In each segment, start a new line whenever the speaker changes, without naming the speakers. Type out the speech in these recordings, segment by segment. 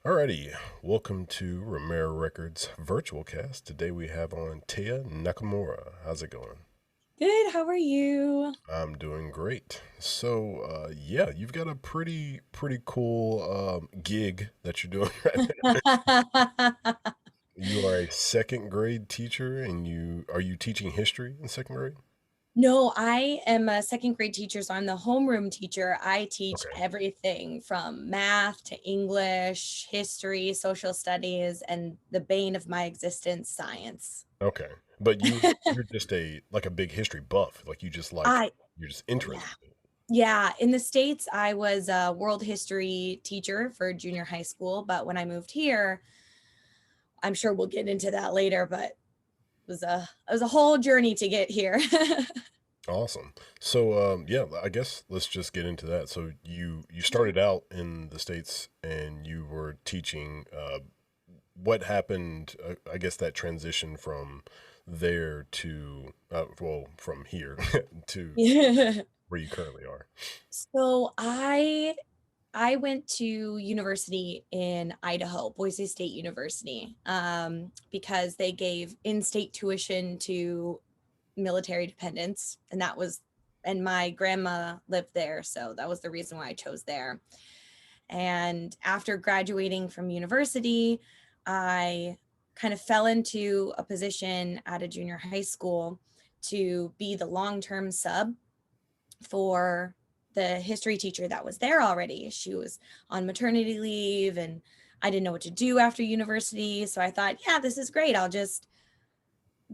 Alrighty, welcome to Romera Records virtual cast. Today we have on Tehya Nakamura. How's it going?
Good, how are you?
I'm doing great. So, you've got a pretty cool gig that you're doing right now. You are a second grade teacher, and you teaching history in second grade?
No, I am a second grade teacher, so I'm the homeroom teacher. I teach
Okay,
everything from math to English, history, social studies, and the bane of my existence, science.
okay, but you're just a big history buff. Like
I,
you're just
yeah.
interested.
Yeah, in the States, I was a world history teacher for junior high school, but when I moved here, I'm sure we'll get into that later, but it was a whole journey to get here.
Awesome. So, I guess let's just get into that. So you started out in the States and you were teaching. What happened? I guess that transition from there to from here to
Yeah.
where you currently are.
So I went to university in Idaho, Boise State University, because they gave in-state tuition to military dependents, and my grandma lived there, so that was the reason why I chose there. And after graduating from university, I kind of fell into a position at a junior high school to be the long-term sub for the history teacher that was there already. She was on maternity leave and I didn't know what to do after university. So I thought, yeah, this is great. I'll just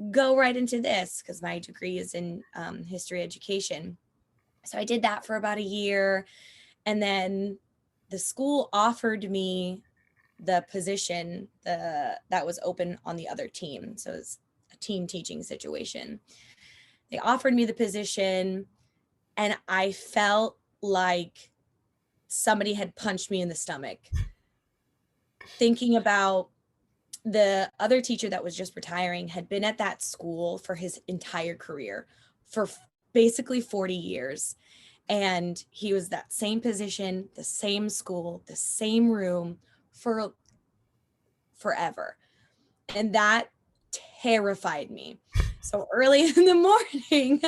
go right into this because my degree is in history education. So I did that for about a year. And then the school offered me the position that was open on the other team. So it's a team teaching situation. They offered me the position and I felt like somebody had punched me in the stomach. Thinking about the other teacher that was just retiring had been at that school for his entire career for basically 40 years. And he was that same position, the same school, the same room for forever. And that terrified me. So early in the morning,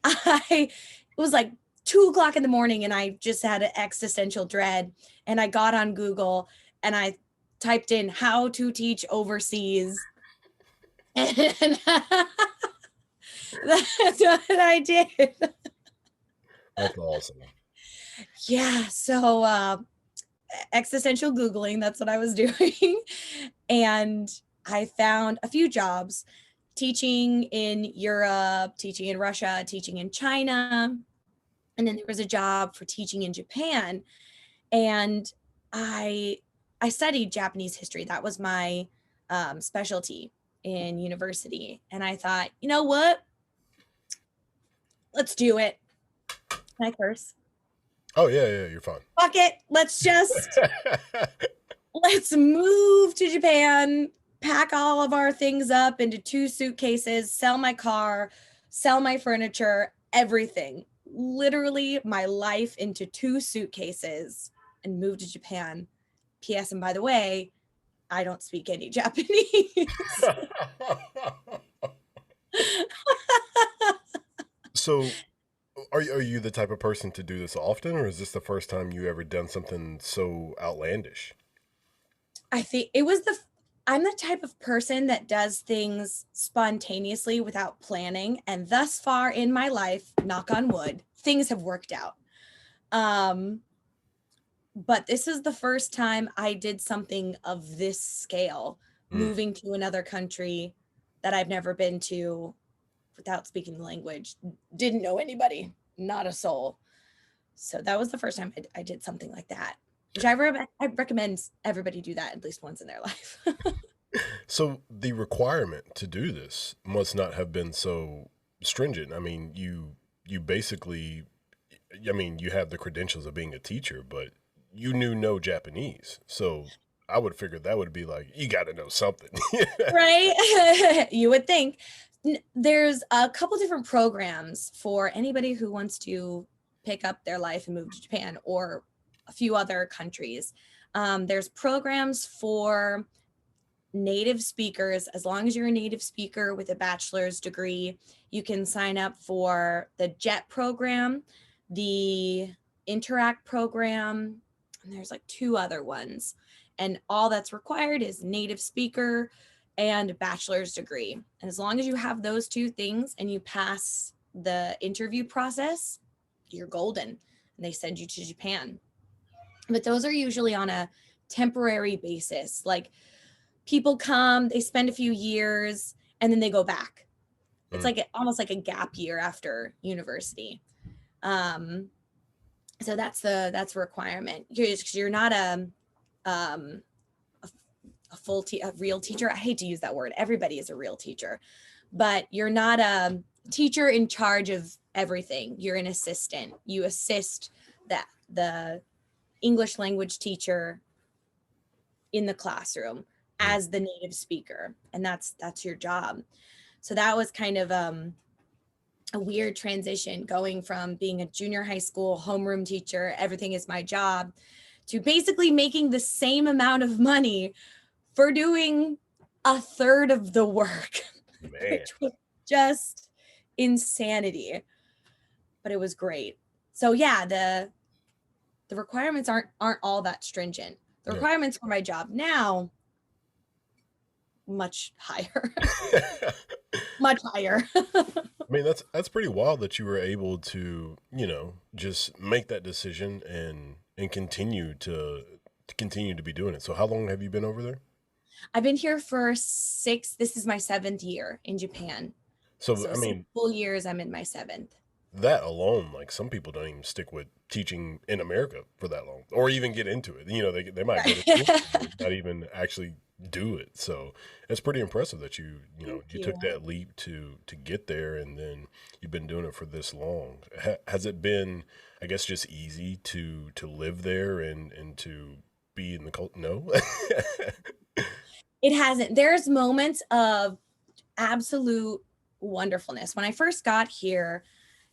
it was like 2 o'clock in the morning, and I just had an existential dread. And I got on Google and I typed in how to teach overseas. And that's what I did.
That's awesome.
Yeah. So existential Googling, that's what I was doing. And I found a few jobs teaching in Europe, teaching in Russia, teaching in China. And then there was a job for teaching in Japan. And I I studied Japanese history. That was my specialty in university. And I thought, you know what? Let's do it. Can I curse?
Oh yeah, you're fine.
Fuck it. Let's move to Japan, pack all of our things up into 2 suitcases, sell my car, sell my furniture, everything. Literally my life into 2 suitcases and move to Japan. P.S. And by the way, I don't speak any Japanese.
So, are you the type of person to do this often, or is this the first time you ever done something so outlandish?
I think it was the I'm the type of person that does things spontaneously without planning. And thus far in my life, knock on wood, things have worked out. Um, but this is the first time I did something of this scale,
Mm.
moving to another country that I've never been to without speaking the language, didn't know anybody, not a soul. So that was the first time I did something like that, which I recommend everybody do that at least once in their life.
So the requirement to do this must not have been so stringent. I mean, you basically, I mean, you have the credentials of being a teacher, but you knew no Japanese. So I would figure that would be like you got to know something.
Right? You would think. There's a couple different programs for anybody who wants to pick up their life and move to Japan or a few other countries. There's programs for native speakers. As long as you're a native speaker with a bachelor's degree, you can sign up for the JET program, the Interact program, and there's like two other ones. And all that's required is native speaker and bachelor's degree. And as long as you have those two things and you pass the interview process, you're golden. And they send you to Japan. But those are usually on a temporary basis. Like people come, they spend a few years, and then they go back. It's like almost like a gap year after university. So that's a requirement. You're not a real teacher. I hate to use that word. Everybody is a real teacher, but you're not a teacher in charge of everything. You're an assistant. You assist the English language teacher in the classroom as the native speaker, and that's your job. So that was kind of a weird transition, going from being a junior high school homeroom teacher, everything is my job, to basically making the same amount of money for doing a third of the work, which was just insanity. But it was great. So yeah, the requirements aren't all that stringent. The requirements for my job now, much higher. Much higher.
I mean, that's pretty wild that you were able to, just make that decision and continue to be doing it. So how long have you been over there?
I've been here for this is my 7th year in Japan.
So I
6
mean,
full years, I'm in my 7th.
that alone, like some people don't even stick with teaching in America for that long, or even get into it. They might go to school, not even actually do it. So it's pretty impressive that you took that leap to get there, and then you've been doing it for this long. Has it been, I guess, just easy to live there and to be in the cult? No.
It hasn't. There's moments of absolute wonderfulness. When I first got here,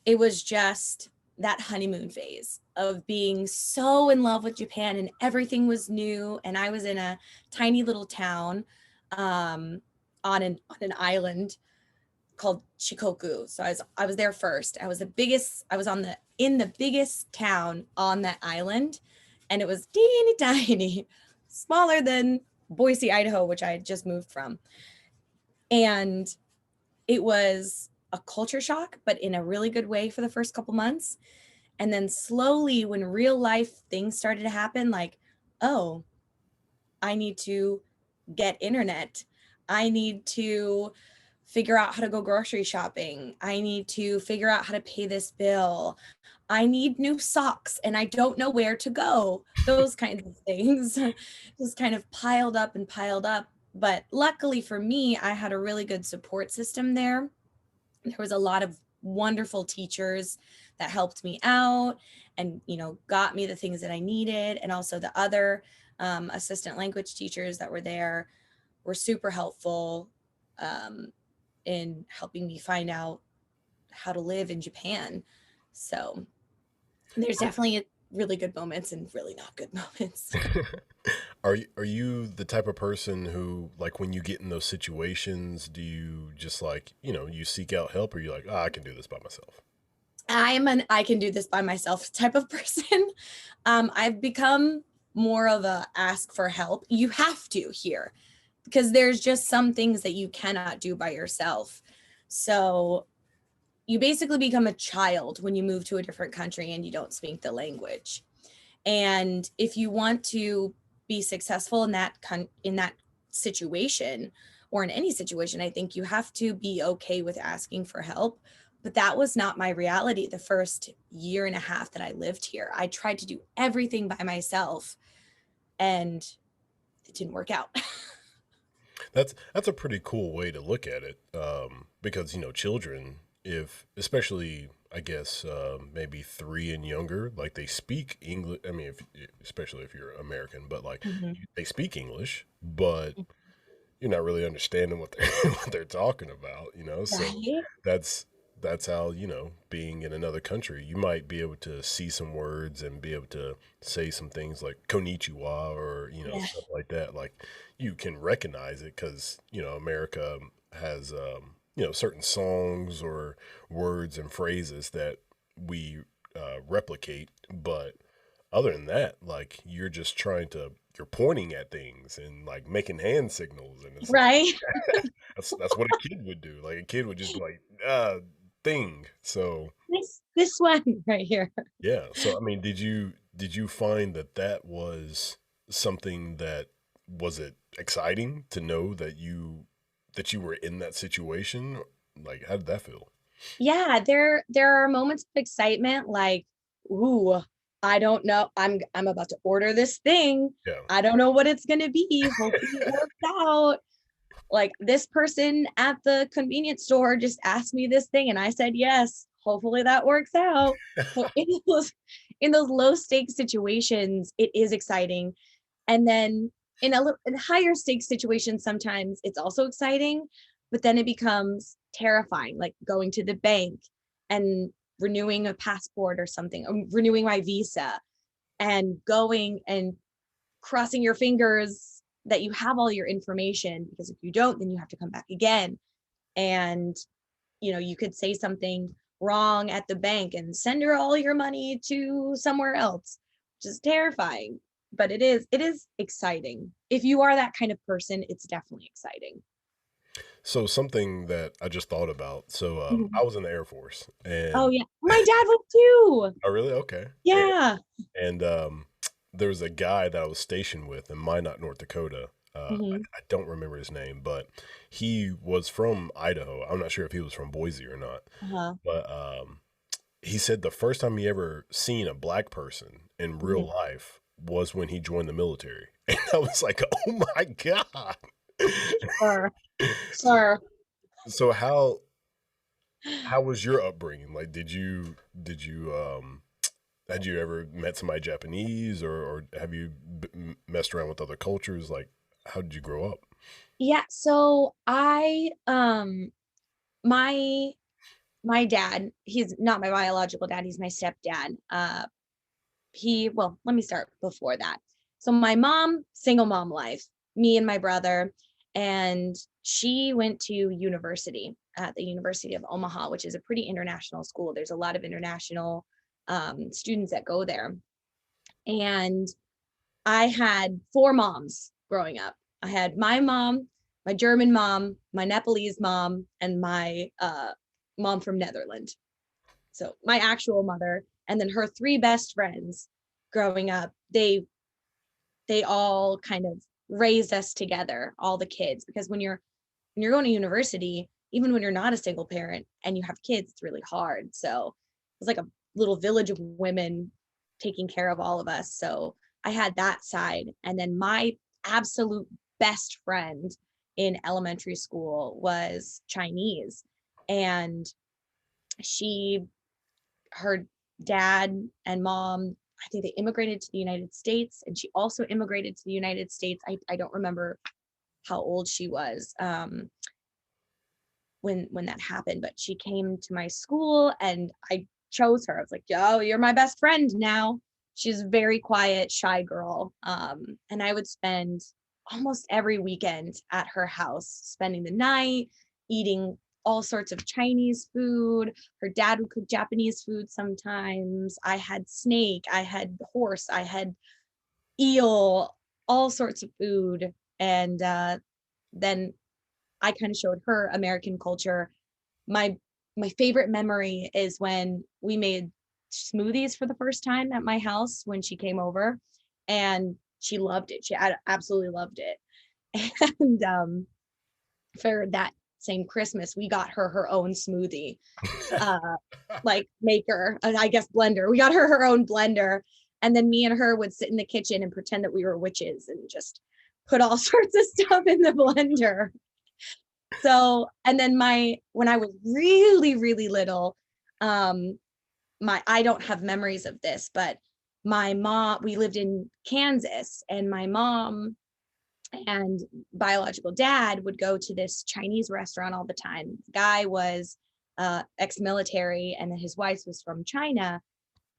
it was just that honeymoon phase of being so in love with Japan, and everything was new. And I was in a tiny little town on an island called Shikoku. So I was there first. I was in the biggest town on that island, and it was teeny tiny, smaller than Boise, Idaho, which I had just moved from. And it was a culture shock, but in a really good way for the first couple months. And then slowly, when real life things started to happen, like, oh, I need to get internet. I need to figure out how to go grocery shopping. I need to figure out how to pay this bill. I need new socks and I don't know where to go. Those kinds of things just kind of piled up and piled up. But luckily for me, I had a really good support system there. There was a lot of wonderful teachers that helped me out and, got me the things that I needed. And also the other assistant language teachers that were there were super helpful in helping me find out how to live in Japan. So there's definitely really good moments and really not good moments.
Are you the type of person who, like, when you get in those situations, do you just like, you seek out help, or you like, I can do this by myself?
I'm an I can do this by myself type of person. I've become more of a ask for help. You have to here, because there's just some things that you cannot do by yourself. So you basically become a child when you move to a different country and you don't speak the language. And if you want to be successful in that situation, or in any situation, I think you have to be okay with asking for help. But that was not my reality the first year and a half that I lived here. I tried to do everything by myself, and it didn't work out.
That's a pretty cool way to look at it, because children, if especially, I guess, maybe 3 and younger, like, they speak English. I mean, especially if you're American, but like, they speak English, but you're not really understanding what they're what they're talking about. So
Right?
that's that's how, being in another country, you might be able to see some words and be able to say some things like konnichiwa or,
Yeah.
stuff like that. Like you can recognize it because, America has, certain songs or words and phrases that we replicate. But other than that, like you're pointing at things and like making hand signals. And it's like,
Right.
that's what a kid would do. Like a kid would just be like, thing. So
This one right here.
yeah. So I mean, did you find that that was something that was it exciting to know that you were in that situation? Like, how did that feel?
Yeah, there are moments of excitement like, ooh, I don't know. I'm about to order this thing.
Yeah.
I don't know what it's gonna be. Hopefully it works out. Like this person at the convenience store just asked me this thing and I said yes. Hopefully that works out. So in those low stakes situations, it is exciting. And then in higher stakes situations, sometimes it's also exciting, but then it becomes terrifying, like going to the bank and renewing a passport or something, renewing my visa and going and crossing your fingers that you have all your information, because if you don't, then you have to come back again. And you could say something wrong at the bank and send her all your money to somewhere else, which is terrifying. But it is exciting. If you are that kind of person, it's definitely exciting.
So something that I just thought about. So
Mhm.
I was in the Air Force,
Oh
and
yeah, my dad was too.
oh really? Okay.
Yeah.
And there was a guy that I was stationed with in Minot, North Dakota.
Hmm.
I don't remember his name, but he was from Idaho. I'm not sure if he was from Boise or not,
Uh-huh.
but he said the first time he ever seen a black person in real
Mhm.
life was when he joined the military. And I was like, oh my God.
Sure.
So,
Sure.
so how was your upbringing? Like, did you had you ever met somebody Japanese, or have you messed around with other cultures? Like, how did you grow up?
Yeah, so I my my dad, he's not my biological dad, he's my stepdad. Well, let me start before that. So my mom, single mom life, me and my brother, and she went to university at the University of Omaha, which is a pretty international school. There's a lot of international students that go there. And I had four moms growing up. I had my mom, my German mom, my Nepalese mom, and my mom from Netherlands. So my actual mother, and then her three best friends growing up. They all kind of raised us together, all the kids, because when you're going to university, even when you're not a single parent and you have kids, it's really hard. So it was like a little village of women taking care of all of us. So I had that side. And then my absolute best friend in elementary school was Chinese. And she her dad and mom, I think they immigrated to the United States, and she also immigrated to the United States. I don't remember how old she was when that happened, but she came to my school and I chose her. I was like, "Oh, you're my best friend now." She's a very quiet, shy girl. And I would spend almost every weekend at her house, spending the night, eating all sorts of Chinese food. Her dad would cook Japanese food sometimes. I had snake, I had horse, I had eel, all sorts of food. And then I kind of showed her American culture. My favorite memory is when we made smoothies for the first time at my house when she came over, and she loved it. She absolutely loved it. And for that same Christmas, we got her her own smoothie, uh, like maker, I guess blender. We got her her own blender, and then me and her would sit in the kitchen and pretend that we were witches and just put all sorts of stuff in the blender. So, and then when I was really, really little, um, I don't have memories of this, but my mom, we lived in Kansas, and my mom and biological dad would go to this Chinese restaurant all the time. The guy was ex-military, and his wife was from China.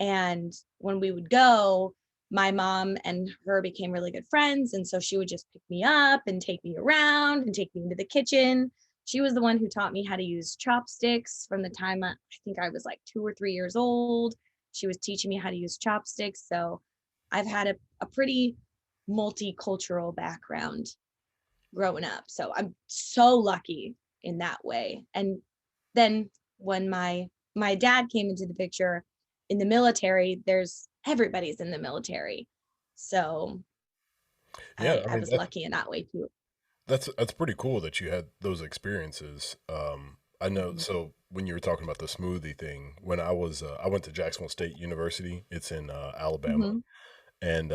And when we would go, my mom and her became really good friends. And so she would just pick me up and take me around and take me into the kitchen. She was the one who taught me how to use chopsticks from the time I think I was like 2 or 3 years old. She was teaching me how to use chopsticks. So I've had a pretty multicultural background growing up. So I'm so lucky in that way. And then when my dad came into the picture in the military, there's everybody's in the military. So
Yeah, I
I
mean
was lucky in that way too.
that's pretty cool that you had those experiences. I know.
Mhm.
So when you were talking about the smoothie thing, when I went to Jacksonville State University. It's in Alabama,
Mhm.
and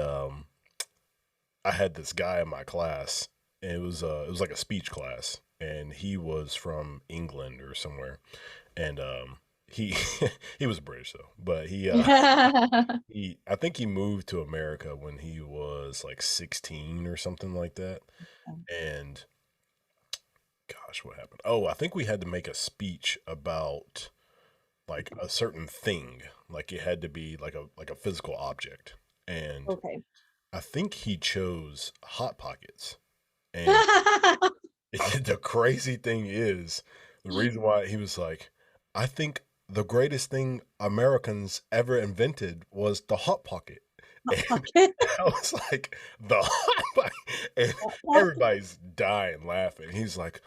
I had this guy in my class, and it was like a speech class, and he was from England or somewhere, and he he was British though, but he I think he moved to America when he was like 16 or something like that, and gosh, what happened? Oh, I think we had to make a speech about like a certain thing, like it had to be like a physical object, and
Okay.
I think he chose hot pockets. And the crazy thing is, the reason why he was like, I think the greatest thing Americans ever invented was the hot pocket. And
Okay.
I was like, the hot pocket. And everybody's dying laughing. He's like,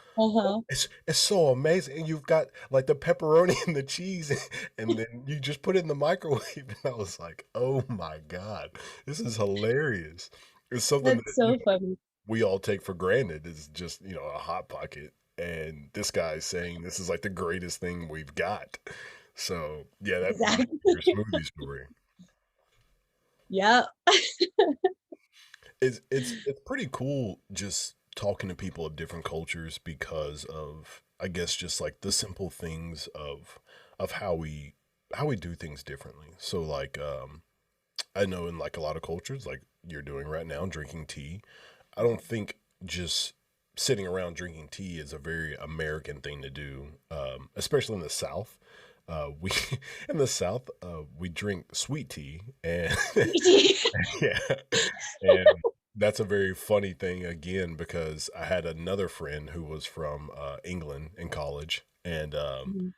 "Oh,
Uh-huh.
it's so amazing. And you've got like the pepperoni and the cheese, and then you just put it in the microwave." And I was like, oh my God, this is hilarious. It's something
That's
that,
so funny.
we all take for granted is just, a hot pocket. And this guy's saying this is like the greatest thing we've got. So yeah, that reminds
Exactly.
me of your smoothie story.
Yep.
It's pretty cool just talking to people of different cultures because of, I guess, just like the simple things of how we do things differently. So like I know in like a lot of cultures, like you're doing right now, drinking tea, I don't think just sitting around drinking tea is a very American thing to do, especially in the South. We in the South, we drink sweet tea, and yeah, and that's a very funny thing again because I had another friend who was from England in college,
Mhm.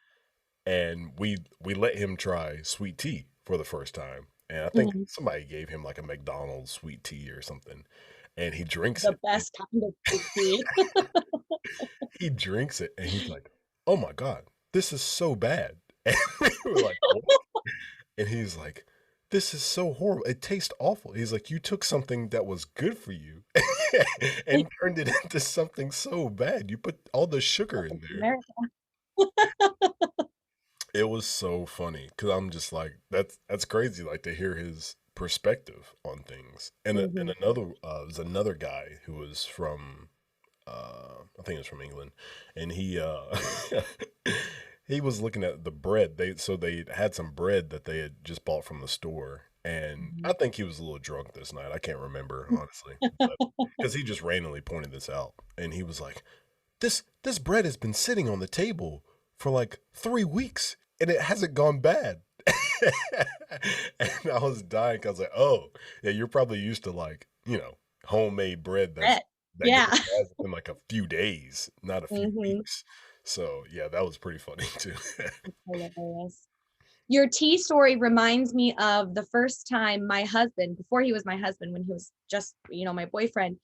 and we let him try sweet tea for the first time, and I think
Mhm.
somebody gave him like a McDonald's sweet tea or something, and he drinks
The
it.
best kind of sweet tea.
He drinks it, and he's like, "Oh my God, this is so bad." And we were like, "What?" And he's like, "This is so horrible. It tastes awful." He's like, "You took something that was good for you and turned it into something so bad. You put all the sugar in
Welcome to
there."
America.
It was so funny because I'm just like, that's crazy. Like to hear his perspective on things. And
Mhm.
another there's another guy who was from I think it was from England, and he was looking at the bread. They had some bread that they had just bought from the store, and
Mhm.
I think he was a little drunk this night. I can't remember honestly, but because he just randomly pointed this out, and he was like, this bread has been sitting on the table for like 3 weeks, and it hasn't gone bad." And I was dying because I was like, oh, yeah, you're probably used to like, homemade bread
Bread.
that goes
Yeah.
bad within like a few days, not a few
Mhm.
weeks. So yeah, that was pretty funny too.
It's hilarious. Your tea story reminds me of the first time my husband, before he was my husband, when he was just, my boyfriend,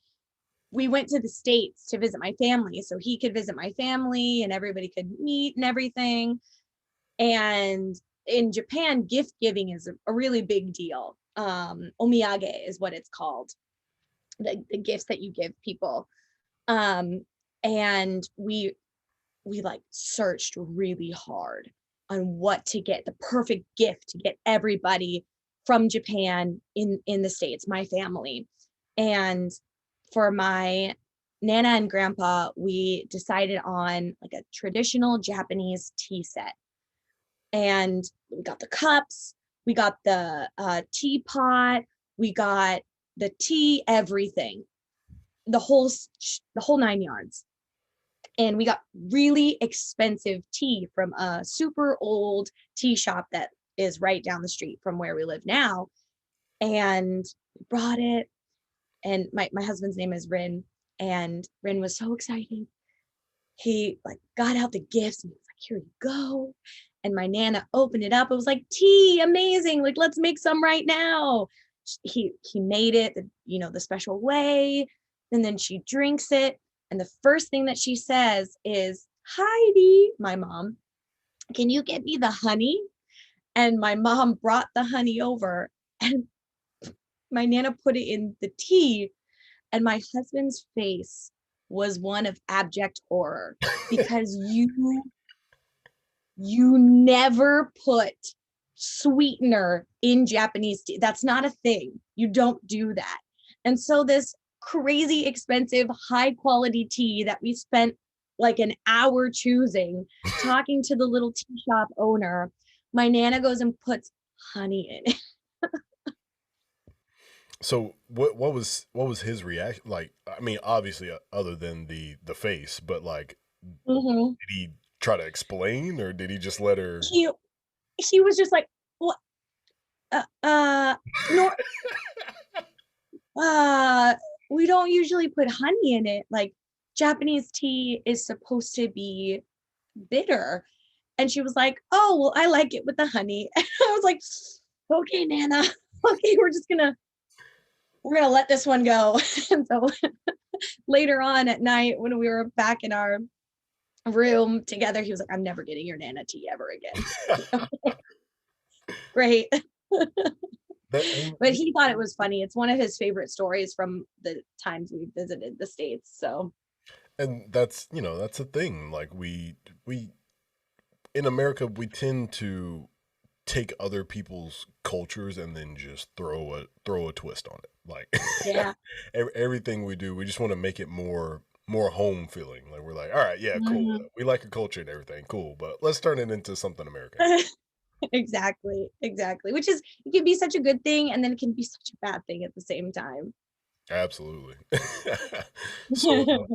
we went to the States to visit my family so he could visit my family and everybody could meet and everything. And in Japan, gift giving is a really big deal. Omiyage is what it's called, the gifts that you give people. Um, and we like searched really hard on what to get the perfect gift to get everybody from Japan in the States, my family. And for my nana and grandpa, we decided on like a traditional Japanese tea set. And we got the cups, we got the teapot, we got the tea, everything, the whole 9 yards. And we got really expensive tea from a super old tea shop that is right down the street from where we live now. And we brought it. And my husband's name is Rin. And Rin was so excited. He like got out the gifts and he was like, here you go. And my Nana opened it up. It was like, tea, amazing. Like, let's make some right now. He made it, the special way. And then she drinks it. And the first thing that she says is, Heidi, my mom, can you get me the honey? And my mom brought the honey over and my Nana put it in the tea. And my husband's face was one of abject horror because you never put sweetener in Japanese tea. That's not a thing. You don't do that. And so this crazy expensive, high quality tea that we spent like an hour choosing, talking to the little tea shop owner, my Nana goes and puts honey in it.
So what was his reaction? Like, I mean, obviously, other than the face, but like,
Mm-hmm.
did he try to explain, or did he just let her?
He he was just like, what? Uh, uh, nor uh, we don't usually put honey in it. Like Japanese tea is supposed to be bitter. And she was like, oh, well, I like it with the honey. And I was like, okay, Nana. Okay, we're gonna let this one go. And so later on at night when we were back in our room together, he was like, I'm never getting your Nana tea ever again. Great.
That and
But he thought it was funny. It's one of his favorite stories from the times we visited the States. So
and that's a thing. Like we in America we tend to take other people's cultures and then just throw a twist on it. Like
yeah.
everything we do, we just want to make it more home feeling. Like we're like, all right, yeah, cool.
Mhm.
We like a culture and everything, cool, but let's turn it into something American.
Exactly. Which is, it can be such a good thing and then it can be such a bad thing at the same time.
Absolutely. So,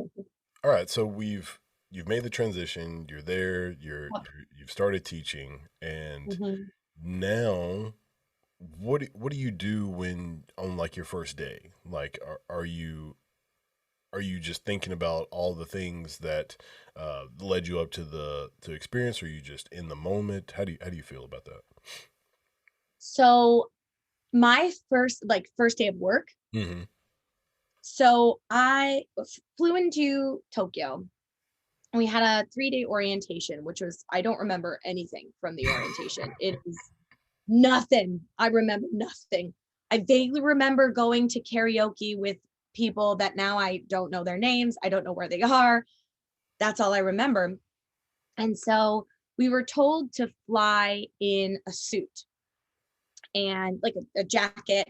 all right, so you've made the transition. You're there. You've started teaching, and
Mhm.
now what do you do when on like your first day? Like, are you just thinking about all the things that led you up to the experience? Or are you just in the moment? How do you feel about that?
So my first day of work.
Hmm.
So I flew into Tokyo. We had a 3-day orientation, which was, I don't remember anything from the orientation. It is nothing. I remember nothing. I vaguely remember going to karaoke with people that now I don't know their names. I don't know where they are. That's all I remember. And so we were told to fly in a suit and like a jacket.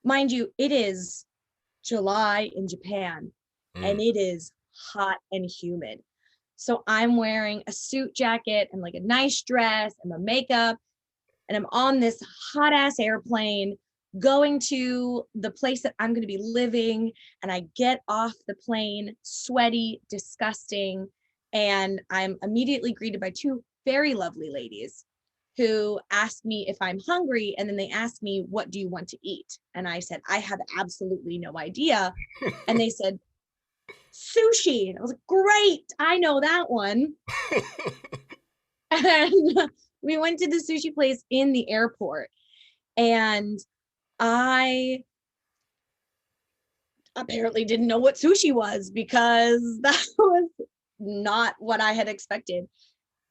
Mind you, it is July in Japan
Mm.
and it is hot and humid. So I'm wearing a suit jacket and like a nice dress and my makeup, and I'm on this hot ass airplane going to the place that I'm going to be living. And I get off the plane, sweaty, disgusting. And I'm immediately greeted by two very lovely ladies who asked me if I'm hungry. And then they asked me, what do you want to eat? And I said, I have absolutely no idea. And they said, sushi. And I was like, great, I know that one. And we went to the sushi place in the airport. And I apparently didn't know what sushi was because that was not what I had expected.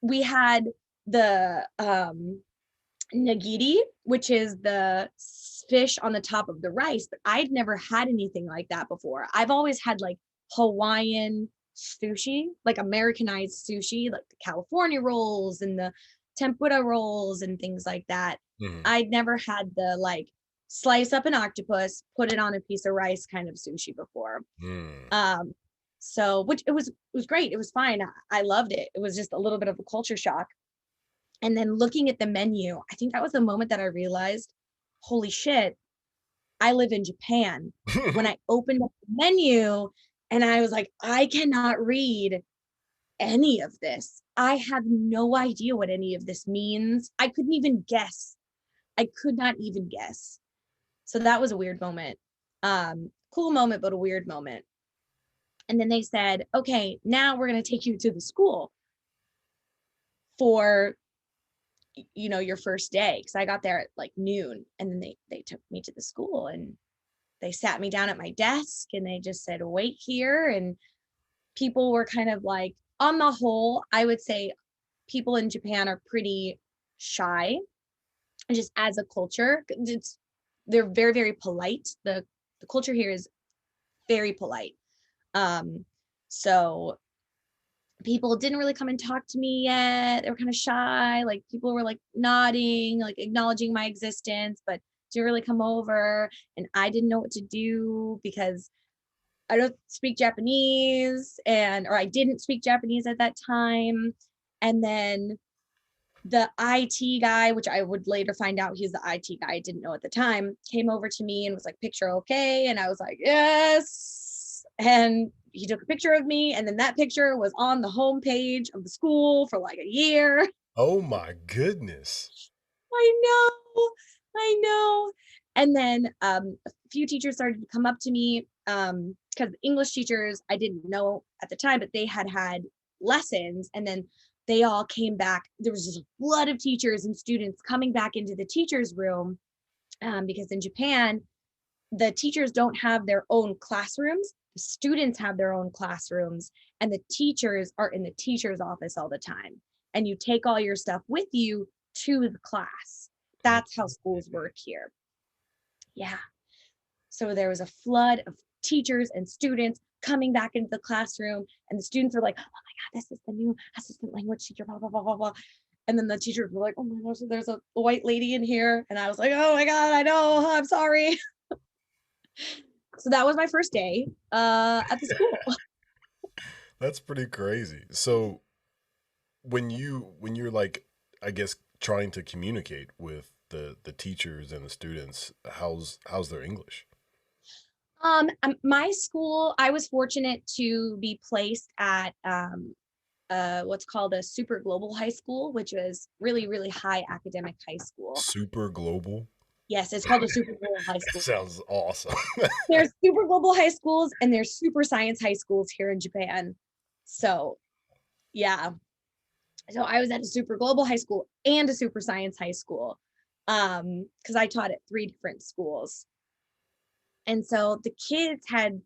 We had the nigiri, which is the fish on the top of the rice, but I'd never had anything like that before. I've always had like Hawaiian sushi, like Americanized sushi, like the California rolls and the tempura rolls and things like that.
Hmm.
I'd never had the like slice up an octopus, put it on a piece of rice kind of sushi before.
Mm.
Um, so which it was great. It was fine. I loved it. It was just a little bit of a culture shock. And then looking at the menu, I think that was the moment that I realized, holy shit, I live in Japan. When I opened up the menu and I was like, I cannot read any of this. I have no idea what any of this means. I couldn't even guess. I could not even guess. So that was a weird moment. Cool moment, but a weird moment. And then they said, okay, now we're going to take you to the school for, your first day. Cause I got there at like noon, and then they took me to the school, and they sat me down at my desk, and they just said, wait here. And people were kind of like, on the whole, I would say people in Japan are pretty shy, just as a culture. They're very, very polite. The culture here is very polite. Um, so people didn't really come and talk to me yet. They were kind of shy. Like people were like nodding, like acknowledging my existence, but didn't really come over. And I didn't know what to do because I don't speak Japanese, or I didn't speak Japanese at that time. And then the IT guy, which I would later find out he's the IT guy, I didn't know at the time, came over to me and was like, picture okay? And I was like, yes. And he took a picture of me, and then that picture was on the homepage of the school for like a year.
Oh my goodness.
I know, I know. And then a few teachers started to come up to me, because English teachers I didn't know at the time, but they had lessons, and then they all came back. There was just a flood of teachers and students coming back into the teachers' room, because in Japan, the teachers don't have their own classrooms. The students have their own classrooms, and the teachers are in the teacher's office all the time. And you take all your stuff with you to the class. That's how schools work here. Yeah. So there was a flood of teachers and students coming back into the classroom, and the students were like, oh my God, this is the new assistant language teacher, blah, blah, blah, blah, blah. And then the teachers were like, oh my gosh, there's a white lady in here. And I was like, oh my God, I know, I'm sorry. So that was my first day at the school.
That's pretty crazy. So when you're like, I guess, trying to communicate with the teachers and the students, how's their English?
My school, I was fortunate to be placed at what's called a super global high school, which was really, really high academic high school.
Super global?
Yes, it's called a super global high
That
school.
sounds awesome.
There's super global high schools and there's super science high schools here in Japan. So yeah. So I was at a super global high school and a super science high school. Because I taught at three different schools. And so the kids had,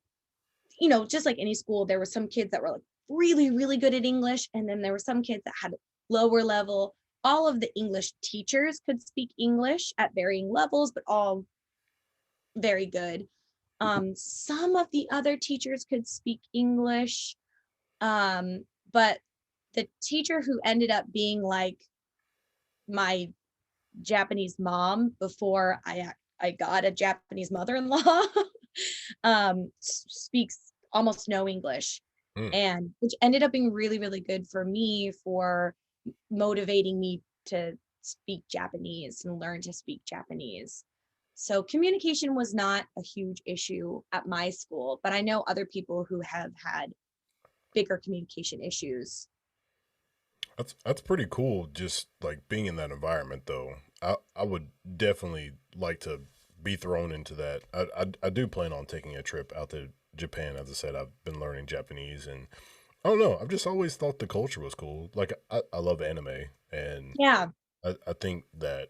just like any school, there were some kids that were like really, really good at English. And then there were some kids that had lower level. All of the English teachers could speak English at varying levels, but all very good. Some of the other teachers could speak English, but the teacher who ended up being like my Japanese mom before I got a Japanese mother-in-law, speaks almost no English,
Hmm.
and which ended up being really, really good for me for motivating me to speak Japanese and learn to speak Japanese. So communication was not a huge issue at my school, but I know other people who have had bigger communication issues.
That's pretty cool. Just like being in that environment, though. I would definitely like to be thrown into that. I do plan on taking a trip out to Japan. As I said, I've been learning Japanese, and I don't know. I've just always thought the culture was cool. Like I love anime, and
Yeah.
I think that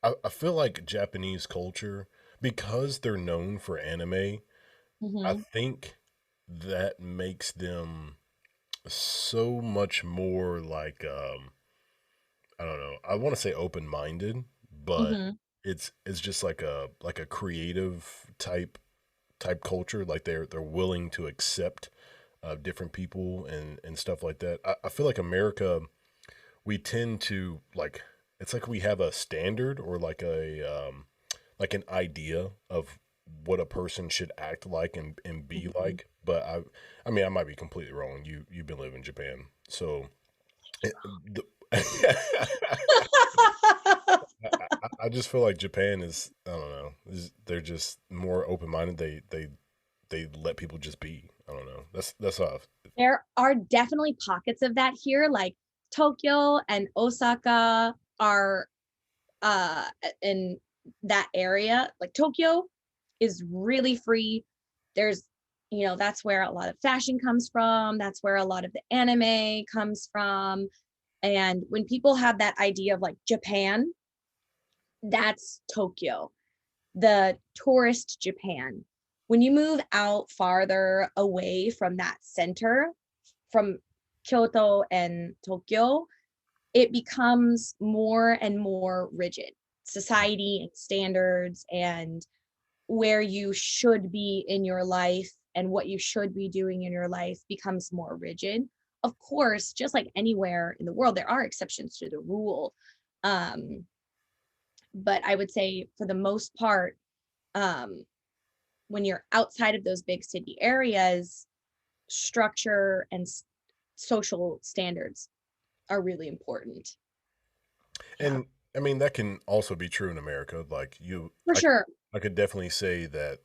I feel like Japanese culture, because they're known for anime, I
Hmm.
think that makes them so much more like I don't know. I want to say open minded, but
Hmm.
it's just like a creative type culture. Like they're willing to accept different people and stuff like that. I feel like America, we tend to like, it's like we have a standard or like an idea of what a person should act like and be
Hmm.
like. But I mean I might be completely wrong. You've been living in Japan, so the, I just feel like Japan is, I don't know, they're just more open minded. They let people just be. I don't know. That's off.
There are definitely pockets of that here, like Tokyo and Osaka are uh in that area. Like Tokyo is really free. There's, that's where a lot of fashion comes from. That's where a lot of the anime comes from. And when people have that idea of like Japan, that's Tokyo, the tourist Japan. When you move out farther away from that center, from Kyoto and Tokyo, it becomes more and more rigid. Society and standards and where you should be in your life and what you should be doing in your life becomes more rigid. Of course, just like anywhere in the world, there are exceptions to the rule. Um, but I would say for the most part, um, when you're outside of those big city areas, structure and social standards are really important. Yeah,
And I mean that can also be true in America. Like
for sure.
I could definitely say that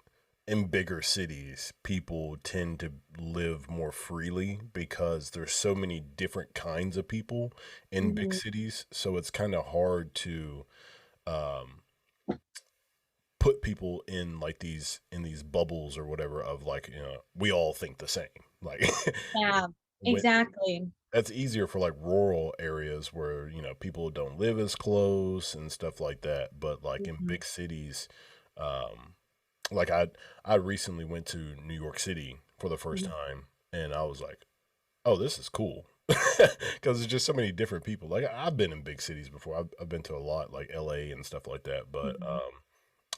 in bigger cities, people tend to live more freely because there's so many different kinds of people in big
Mhm.
cities. So it's kind of hard to um, put people in like these bubbles or whatever of like, we all think the same. Like
Yeah,
when
exactly.
that's easier for like rural areas where people don't live as close and stuff like that, but like in
Mhm.
big cities, um like I recently went to New York City for the first
Mhm.
time, and I was like, oh, this is cool. Because there's just so many different people. Like I've been in big cities before. I've been to a lot, like LA and stuff like that, but
Mhm.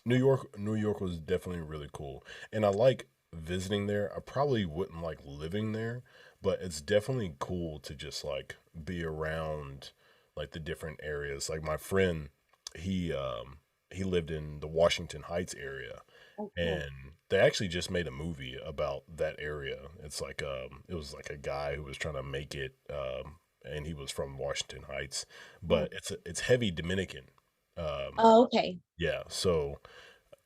New York was definitely really cool, and I like visiting there. I probably wouldn't like living there, but it's definitely cool to just like be around like the different areas. Like my friend, he um he lived in the Washington Heights area,
Oh, cool.
and they actually just made a movie about that area. It's like it was like a guy who was trying to make it, and he was from Washington Heights,
Oh,
but it's heavy Dominican.
oh, okay.
Yeah, so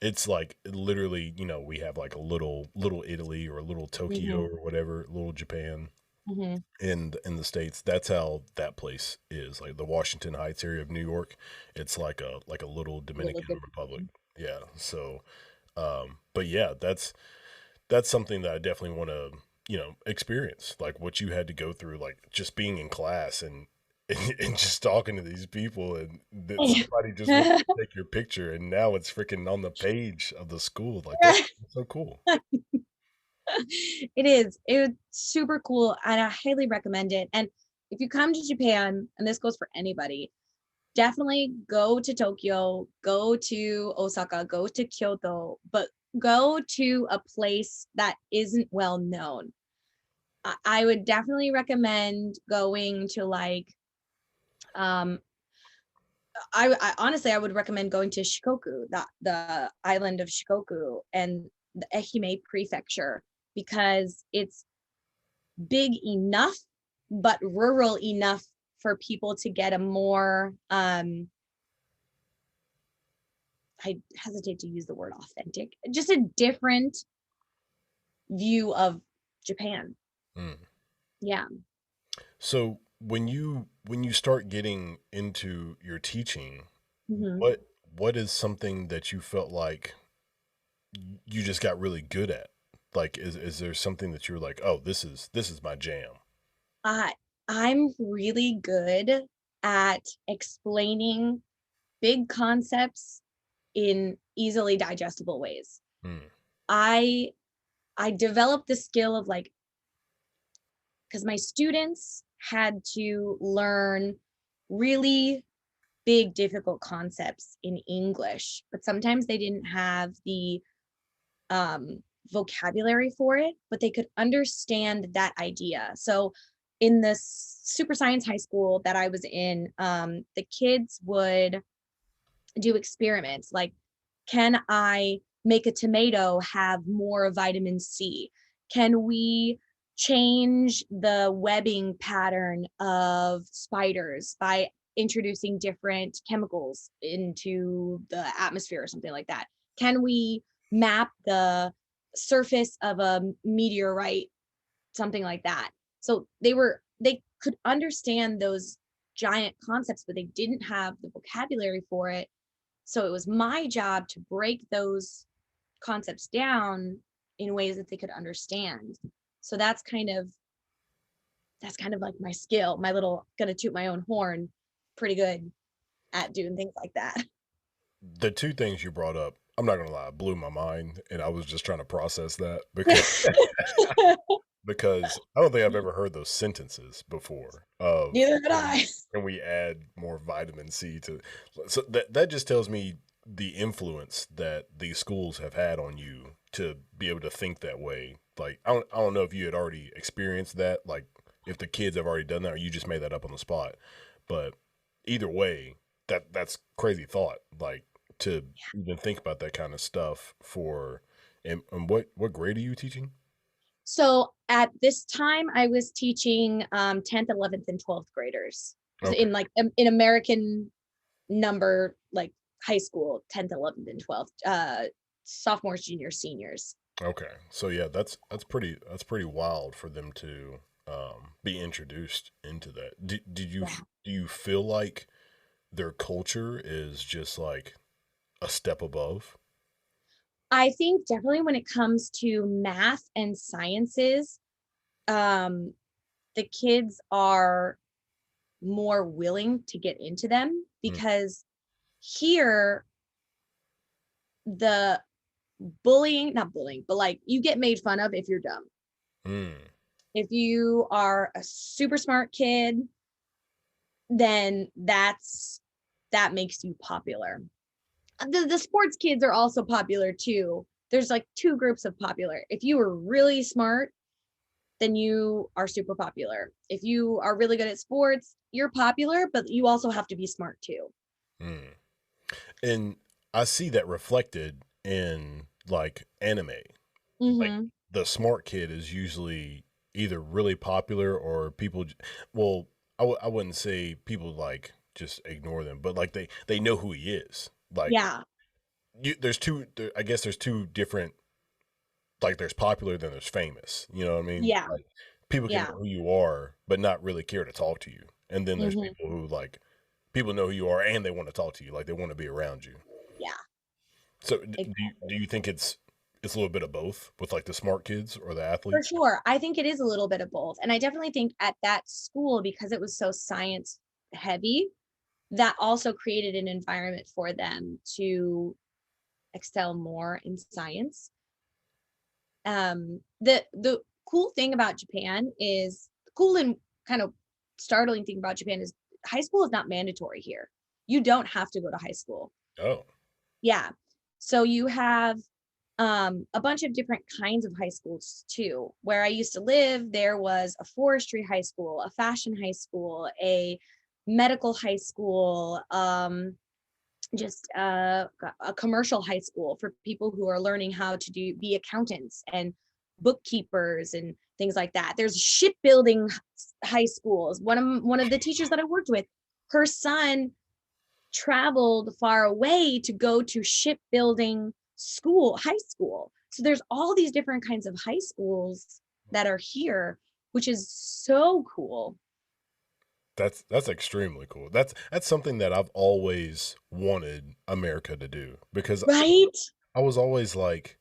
it's like literally, we have like a little Italy or a little Tokyo
Mhm.
or whatever, little Japan
Mhm.
in the States. That's how that place is. Like the Washington Heights area of New York, it's like a little
Little
Dominican Republic.
Dominican.
Yeah. So but yeah, that's something that I definitely want to, experience. Like what you had to go through, like just being in class and and just talking to these people, and that somebody just wants to take your picture, and now it's freaking on the page of the school. Like that's so cool.
It is. It's super cool, and I highly recommend it. And if you come to Japan, and this goes for anybody, definitely go to Tokyo, go to Osaka, go to Kyoto, but go to a place that isn't well known. I would definitely recommend going to like um I honestly I would recommend going to Shikoku, the island of Shikoku and the Ehime prefecture because it's big enough but rural enough for people to get a more I hesitate to use the word authentic, just a different view of Japan.
Mm.
Yeah.
So when you start getting into your teaching,
Hmm.
what is something that you felt like you just got really good at? Like, is there something that you're like, oh, this is my jam?
I I'm really good at explaining big concepts in easily digestible ways.
Mm,
I I developed the skill of like because my students had to learn really big difficult concepts in English, but sometimes they didn't have the um, vocabulary for it, but they could understand that idea. So in this super science high school that I was in, the kids would do experiments like, can I make a tomato have more vitamin C? Can we change the webbing pattern of spiders by introducing different chemicals into the atmosphere or something like that? Can we map the surface of a meteorite, something like that. So they could understand those giant concepts, but they didn't have the vocabulary for it. So it was my job to break those concepts down in ways that they could understand. So that's kind of like my skill, my little, gonna toot my own horn, pretty good at doing things like that.
The two things you brought up, I'm not gonna lie, blew my mind, and I was just trying to process that because I don't think I've ever heard those sentences before of
Neither did I.
can we add more vitamin C to, so that just tells me the influence that these schools have had on you to be able to think that way. Like I don't know if you had already experienced that, like if the kids have already done that or you just made that up on the spot. But either way, that's crazy thought. Like to even think about that kind of stuff for and what grade are you teaching?
So at this time, I was teaching 10th, 11th, and 12th graders. So
Okay.
in like in American number, like high school, 10th, 11th, and 12th, sophomores, juniors, seniors.
Okay. So yeah, that's pretty wild for them to be introduced into that.
Yeah.
Do you feel like their culture is just like a step above?
I think definitely when it comes to math and sciences, um, the kids are more willing to get into them
Mm,
because here the bullying, not bullying, but like you get made fun of if you're dumb.
mm,
If you are a super smart kid, then that makes you popular. The sports kids are also popular too. There's like two groups of popular. If you were really smart, then you are super popular. If you are really good at sports, you're popular, but you also have to be smart too.
mm. And I see that reflected in like anime. Like
Mm-hmm.
the smart kid is usually either really popular or people well, I wouldn't say people like just ignore them, but like they know who he is. Like
Yeah.
there's I guess there's two different, like there's popular then there's famous. You know what I mean?
Yeah.
Like people can
Yeah.
know who you are but not really care to talk to you. And then there's
Mm-hmm.
people who like people know who you are and they want to talk to you, like they want to be around you.
Yeah.
So
Exactly.
do you think it's a little bit of both with like the smart kids or the
For
athletes?
sure. I think it is a little bit of both. And I definitely think at that school, because it was so science heavy, that also created an environment for them to excel more in science. The cool thing about Japan is cool and kind of startling thing about Japan is high school is not mandatory here. You don't have to go to high school.
Oh.
Yeah. So you have a bunch of different kinds of high schools too. Where I used to live, there was a forestry high school, a fashion high school, a medical high school, just a commercial high school for people who are learning how to be accountants and bookkeepers and things like that. There's shipbuilding high schools. One of the teachers that I worked with, her son traveled far away to go to shipbuilding school, high school. So there's all these different kinds of high schools that are here, which is so cool.
That's extremely cool. That's something that I've always wanted America to do because
Right?
I was always like,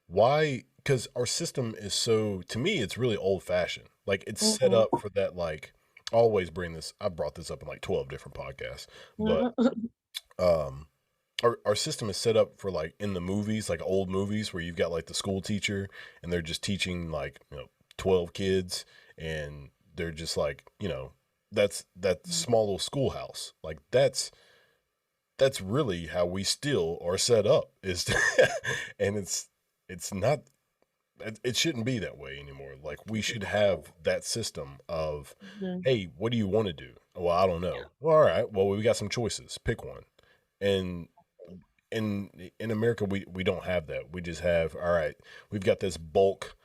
why? Because our system is so, to me, it's really old fashioned. Like it's set up
Mhm.
for that. Like I always bring this. I brought this up in like 12 different podcasts, but um, our system is set up for like in the movies, like old movies where you've got like the school teacher and they're just teaching like 12 kids and they're just like that's that small little schoolhouse. Like that's really how we still are set up is and it's not, it shouldn't be that way anymore. Like we should have that system of,
Mhm.
hey, what do you want to do? Well, I don't know. Well, all right, well, we got some choices, pick one. And in America we don't have that. We just have, all right, we've got this bulk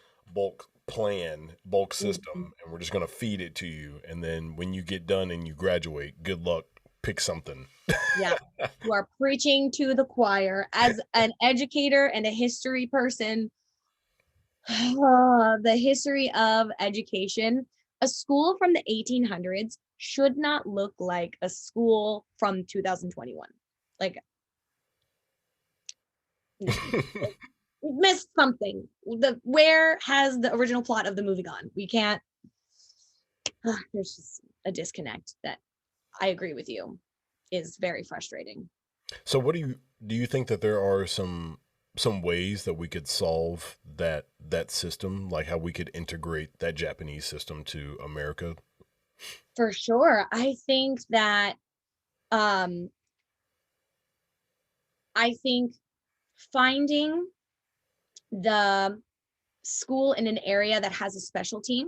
plan, bulk
Mhm.
system, and we're just going to feed it to you, and then when you get done and you graduate, good luck, pick something.
Yeah. You are preaching to the choir. As an educator and a history person, The history of education. A school from the 1800s should not look like a school from 2021. Like, no, we missed something. Where has the original plot of the movie gone? We can't. There's just a disconnect that I agree with you is very frustrating.
So what do you think that there are some ways that we could solve that system, like how we could integrate that Japanese system to America?
For sure. Um I think finding the school in an area that has a specialty,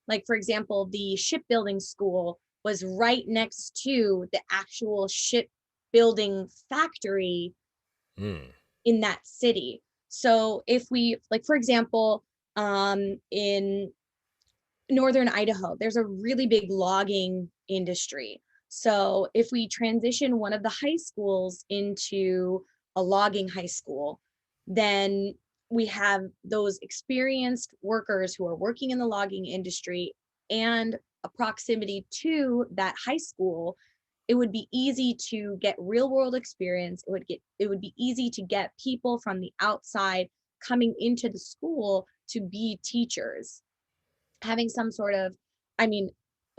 like for example, the shipbuilding school was right next to the actual shipbuilding factory
Mm.
in that city. So if we, like for example, in northern Idaho, there's a really big logging industry. So if we transition one of the high schools into a logging high school, then we have those experienced workers who are working in the logging industry and a proximity to that high school. It would be easy to get real world experience. It would be easy to get people from the outside coming into the school to be teachers, having some sort of, I mean,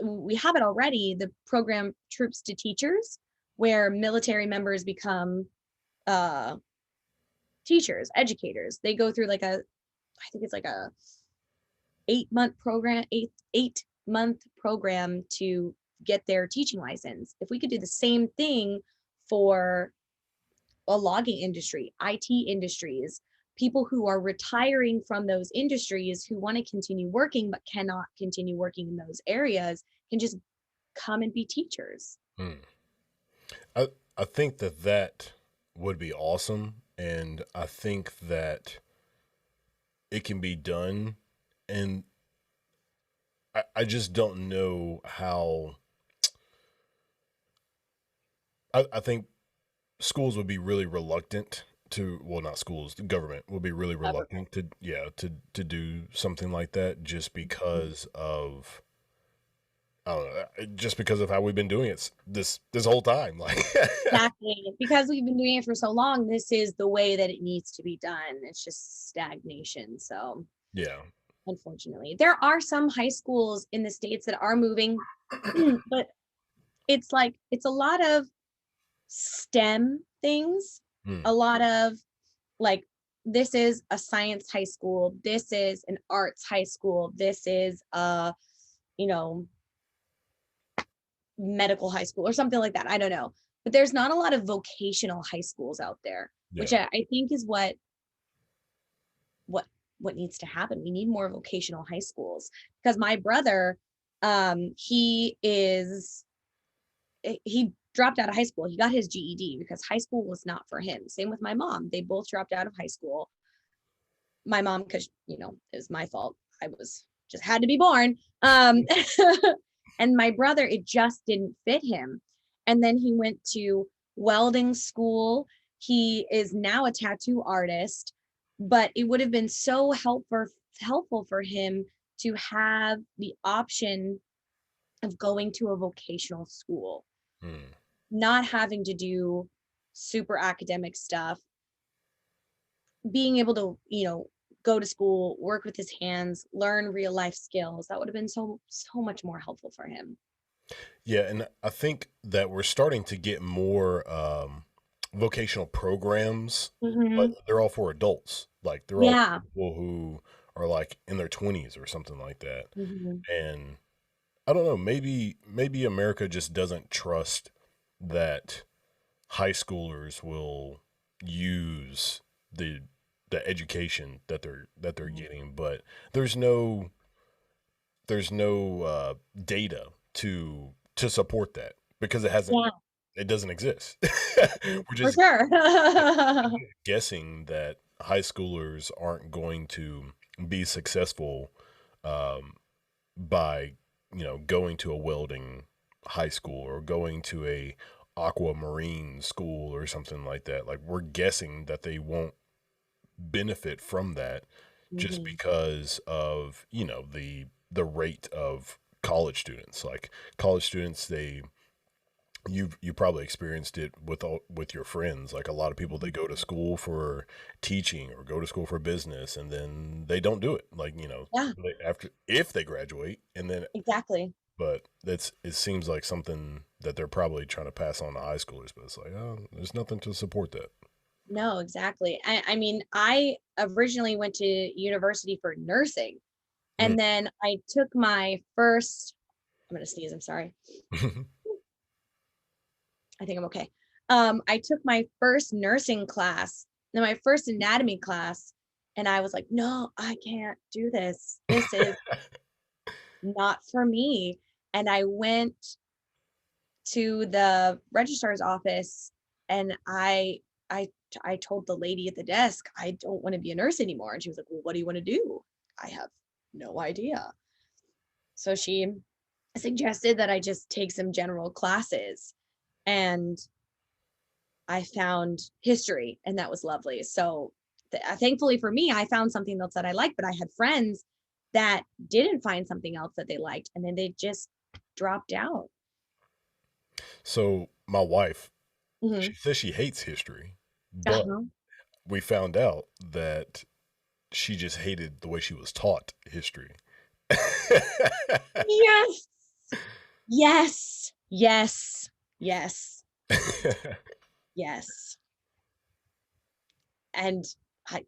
we have it already, the program Troops to Teachers, where military members become uh teachers, educators. They go through like I think it's like a 8 month program, 8 month program to get their teaching license. If we could do the same thing for a logging industry, IT industries, people who are retiring from those industries who want to continue working but cannot continue working in those areas can just come and be teachers.
Mm. I think that would be awesome, and I think that it can be done, and I just don't know how. I think schools would be really reluctant to, well, not schools, the government would be really reluctant to, yeah, to do something like that, just because of, I don't know, just because of how we've been doing it this whole time. Like,
Exactly. Because we've been doing it for so long, this is the way that it needs to be done. It's just stagnation. So,
yeah.
unfortunately, there are some high schools in the States that are moving, but it's like, it's a lot of STEM things,
Hmm.
a lot of like, this is a science high school, this is an arts high school, this is a, you know, medical high school or something like that. I don't know. But there's not a lot of vocational high schools out there, which
Yeah.
I think is what what needs to happen. We need more vocational high schools because my brother, he dropped out of high school. He got his GED because high school was not for him. Same with my mom. They both dropped out of high school. My mom, because it was my fault. I was just had to be born. And my brother, it just didn't fit him. And then he went to welding school. He is now a tattoo artist, but it would have been so helpful for him to have the option of going to a vocational school,
Hmm.
not having to do super academic stuff, being able to, go to school, work with his hands, learn real life skills. That would have been so much more helpful for him.
Yeah, and I think that we're starting to get more vocational programs, but
Hmm.
they're all for adults. Like, they're all
Yeah.
people who are like in their 20s or something like that.
Hmm.
And I don't know, maybe America just doesn't trust that high schoolers will use the education that they're getting, but there's no there's no data to support that because
Yeah,
it doesn't exist. We're
for
just
sure.
guessing that high schoolers aren't going to be successful um, by going to a welding high school or going to a aquamarine school or something like that. Like, we're guessing that they won't benefit from that just
Hmm.
because of, the rate of college students. Like college students, you probably experienced it with your friends. Like a lot of people, they go to school for teaching or go to school for business, and then they don't do it. Like,
Yeah,
after, if they graduate, and then,
exactly.
but it seems like something that they're probably trying to pass on to high schoolers, but it's like, oh, there's nothing to support that.
No, exactly. I mean, I originally went to university for nursing,
Mm.
and then I took my first, I'm going to sneeze, I'm sorry. I think I'm okay. I took my first nursing class, then my first anatomy class, and I was like, no, I can't do this. This is not for me. And I went to the registrar's office, and I I told the lady at the desk, I don't want to be a nurse anymore. And she was like, well, what do you want to do? I have no idea. So she suggested that I just take some general classes. And I found history, and that was lovely. So thankfully for me, I found something else that I liked, but I had friends that didn't find something else that they liked, and then they just dropped out.
So my wife,
Hmm.
she says she hates history, but
Uh-huh.
we found out that she just hated the way she was taught history.
Yes. Yes. Yes. Yes. Yes. And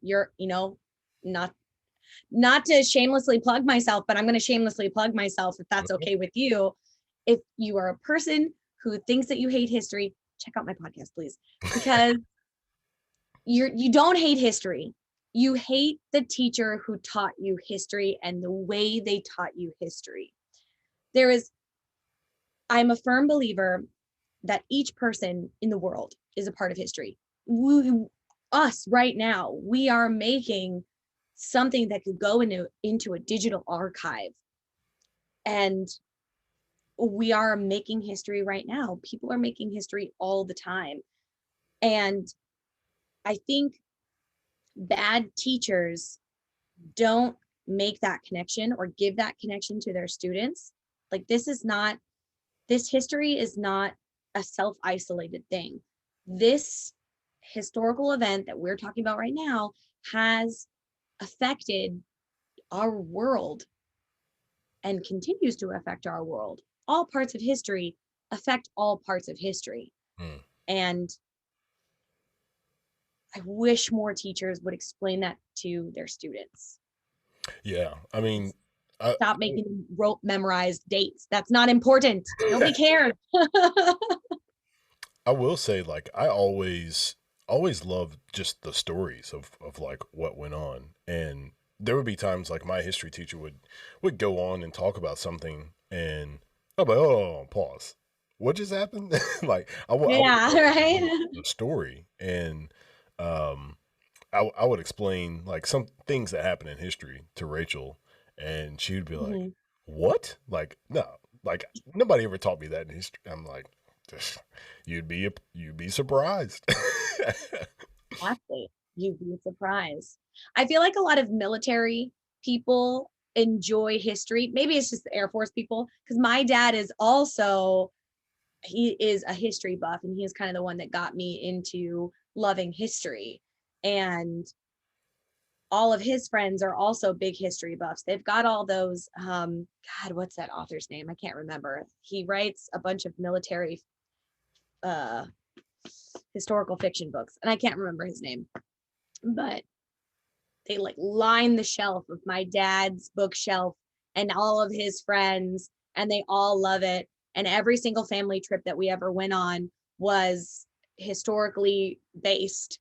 you're, not not to shamelessly plug myself, but I'm going to shamelessly plug myself if that's okay with you. If you are a person who thinks that you hate history, check out my podcast, please, because you don't hate history. You hate the teacher who taught you history and the way they taught you history. There is, I'm a firm believer that each person in the world is a part of history. We, us right now, we are making something that could go into a digital archive, and we are making history right now. People are making history all the time. And I think bad teachers don't make that connection or give that connection to their students. Like, this history is not a self-isolated thing. This historical event that we're talking about right now has affected our world and continues to affect our world. All parts of history affect all parts of history.
Hmm.
And I wish more teachers would explain that to their students.
Yeah, I mean, I
Stop making them rote memorize dates. That's not important. Nobody cares.
I will say, like, I always loved just the stories of like what went on, and there would be times like my history teacher would go on and talk about something, and I'm like, oh, pause, what just happened? Like, I would
Yeah,
love to
right.
know the story, and um, I would explain like some things that happen in history to Rachel, and she would be like,
Mhm.
"What? Like, no, like nobody ever taught me that in history." I'm like, you'd be surprised."
Exactly. You'd be surprised. I feel like a lot of military people enjoy history. Maybe it's just the Air Force people, because my dad is also, he is a history buff, and he is kind of the one that got me into loving history. And all of his friends are also big history buffs. They've got all those, God, what's that author's name? I can't remember. He writes a bunch of military uh historical fiction books, and I can't remember his name, but they like line the shelf of my dad's bookshelf and all of his friends, and they all love it. And every single family trip that we ever went on was historically based.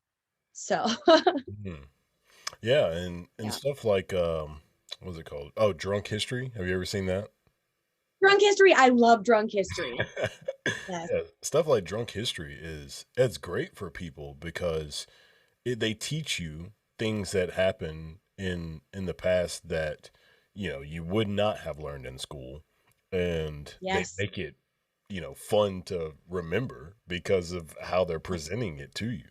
So
Mhm. Yeah, and
yeah.
stuff like what's it called? Oh, Drunk History. Have you ever seen that?
Drunk history. I love drunk history. Yes.
Yeah, stuff like Drunk History it's great for people because they teach you things that happen in the past that you would not have learned in school, and they
Yes.
make it fun to remember because of how they're presenting it to you.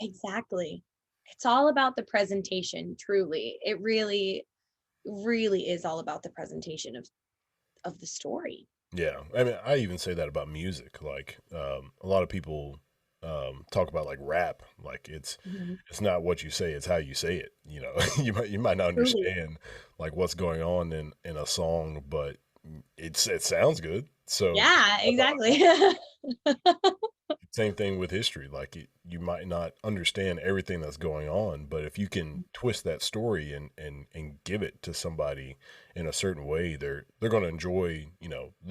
Exactly. it's all about the presentation, truly. It really, really is all about the presentation of the story.
Yeah, I mean, I even say that about music. Like, a lot of people talk about like rap. Like,
Mhm.
it's not what you say; it's how you say it. You know, you might not
Truly.
understand like what's going on in a song, but it sounds good. So
Yeah,
that's all that
exactly.
matters. Same thing with history. Like, you might not understand everything that's going on, but if you can twist that story and give it to somebody in a certain way, they're going to enjoy,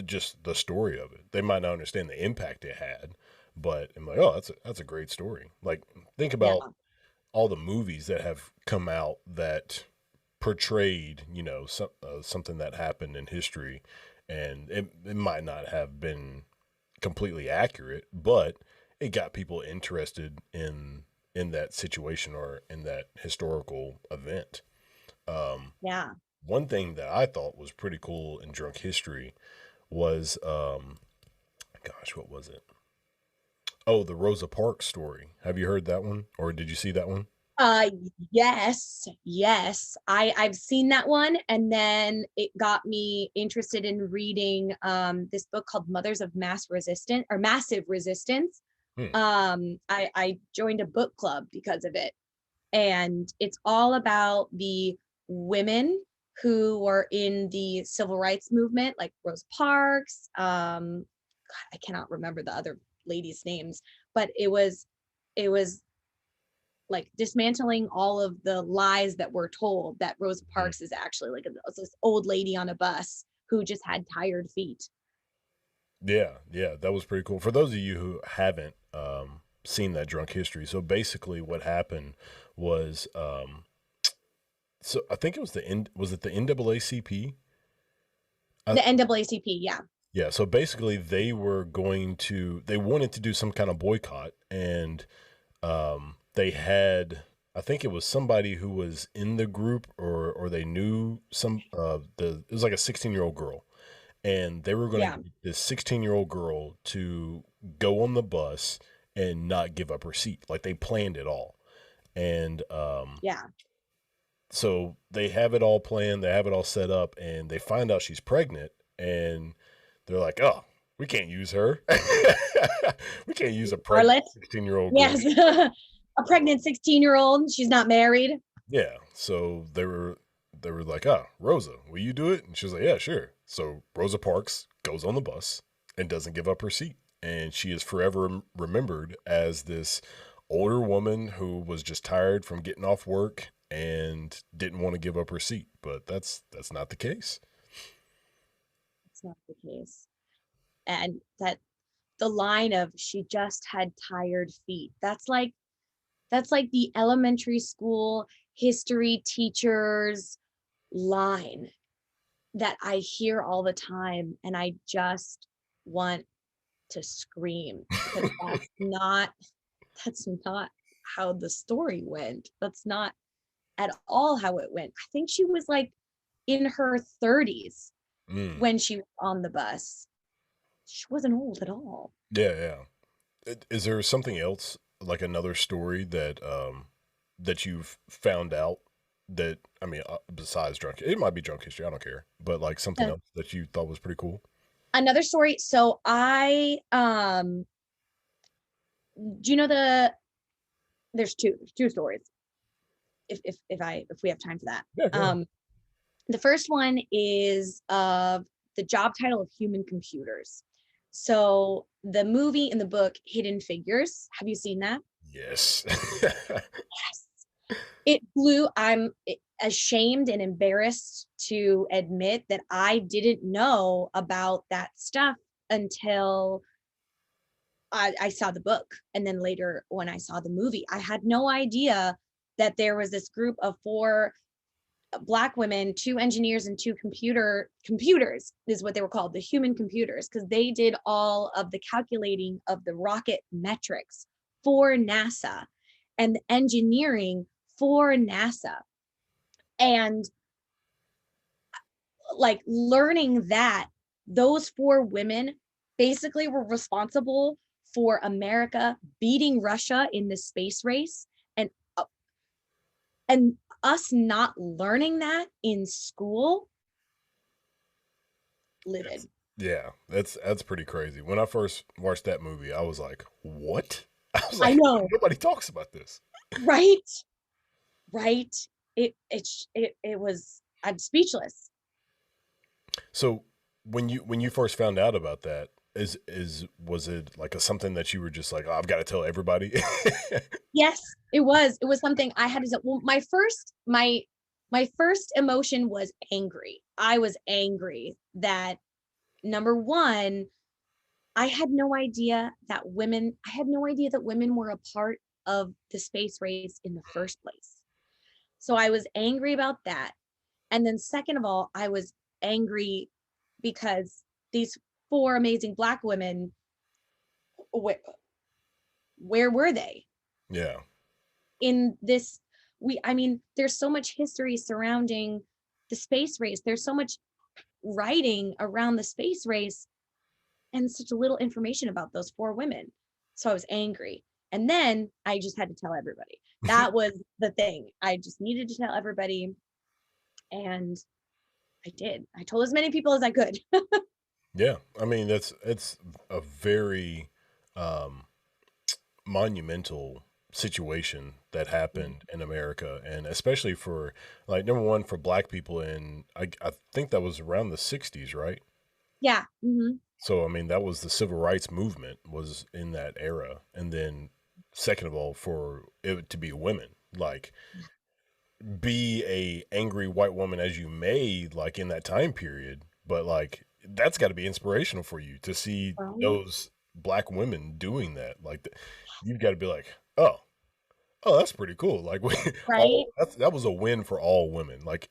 just the story of it. They might not understand the impact it had, but I'm like, oh, that's a great story. Like, think
Yeah,
about all the movies that have come out that portrayed, something that happened in history, and it might not have been completely accurate, but it got people interested in that situation or in that historical event. Um,
yeah.
One thing that I thought was pretty cool in drunk history was, gosh, what was it? Oh, the Rosa Parks story. Have you heard that one, or did you see that one?
Uh yes, yes. I've seen that one, and then it got me interested in reading this book called Mothers of Mass Resistance or Massive Resistance.
Hmm.
I joined a book club because of it, and it's all about the women who were in the civil rights movement, like Rosa Parks. God, I cannot remember the other ladies' names, but it was like dismantling all of the lies that were told that Rosa
Hmm.
Parks is actually like this old lady on a bus who just had tired feet.
Yeah, yeah, that was pretty cool. For those of you who haven't seen that drunk history, so basically what happened was, so I think it was was it the NAACP?
The NAACP, yeah.
Yeah, so basically they wanted to do some kind of boycott, and they had, I think it was somebody who was in the group, or they knew it was like a 16-year-old girl, and they were going to
Yeah,
get this 16-year-old girl to go on the bus and not give up her seat. Like, they planned it all. And
yeah.
so they have it all planned, they have it all set up, and they find out she's pregnant, and they're like, "Oh, we can't use her. We can't use a pregnant
Harlot.
16-year-old girl."
Yes. A pregnant 16-year-old. She's not married.
Yeah, so they were like, "Ah, Rosa, will you do it?" And she was like, "Yeah, sure." So Rosa Parks goes on the bus and doesn't give up her seat, and she is forever remembered as this older woman who was just tired from getting off work and didn't want to give up her seat. But that's not the case.
It's not the case. And that the line of she just had tired feet. That's like the elementary school history teacher's line that I hear all the time, and I just want to scream because that's not how the story went. That's not at all how it went. I think she was like in her 30s
Mm,
when she was on the bus. She wasn't old at all.
yeah, yeah. Is there something else, like another story that you've found out that, I mean, besides drunk, it might be drunk history, I don't care, but like something
Uh,
else that you thought was pretty cool?
Another story. So I do you know there's two stories if we have time for that.
Yeah, go ahead.
Um the first one is of the job title of human computers. So the movie and the book Hidden Figures, have you seen that?
Yes.
Yes. It blew. I'm ashamed and embarrassed to admit that I didn't know about that stuff until I saw the book. And then later, when I saw the movie, I had no idea that there was this group of four Black women, two engineers, and two computers is what they were called, the human computers, because they did all of the calculating of the rocket metrics for NASA and the engineering for NASA. And like learning that those four women basically were responsible for America beating Russia in the space race and And us not learning that in school,
That's,
livid.
yeah, that's pretty crazy. When I first watched that movie, I was like, "What?" I was
I
like,
know,
"Nobody talks about this."
right? Right? It was, I'm speechless.
So when you first found out about that, is was it like a something that you were just like, oh, I've got to tell everybody?
Yes, it was. It was something I had to. Well, my first emotion was angry. I was angry that, number one, I had no idea that women were a part of the space race in the first place. So I was angry about that. And then second of all, I was angry because these four amazing Black women, where were they
Yeah,
in this? I mean, there's so much history surrounding the space race. There's so much writing around the space race and such little information about those four women. So I was angry. And then I just had to tell everybody. That was the thing. I just needed to tell everybody. And I did. I told as many people as I could.
yeah. I mean, that's it's a very um, monumental situation that happened in America, and especially for like number one for Black people, and I think that was around the '60s, right?
Yeah. Mm-hmm.
So I mean, that was the civil rights movement was in that era, and then second of all, for it to be women, like be a angry white woman as you may, like in that time period, but like that's got to be inspirational for you to see
Right.
those Black women doing that. Like you've got to be like, oh, that's pretty cool. Like we
Right.
all that was a win for all women. Like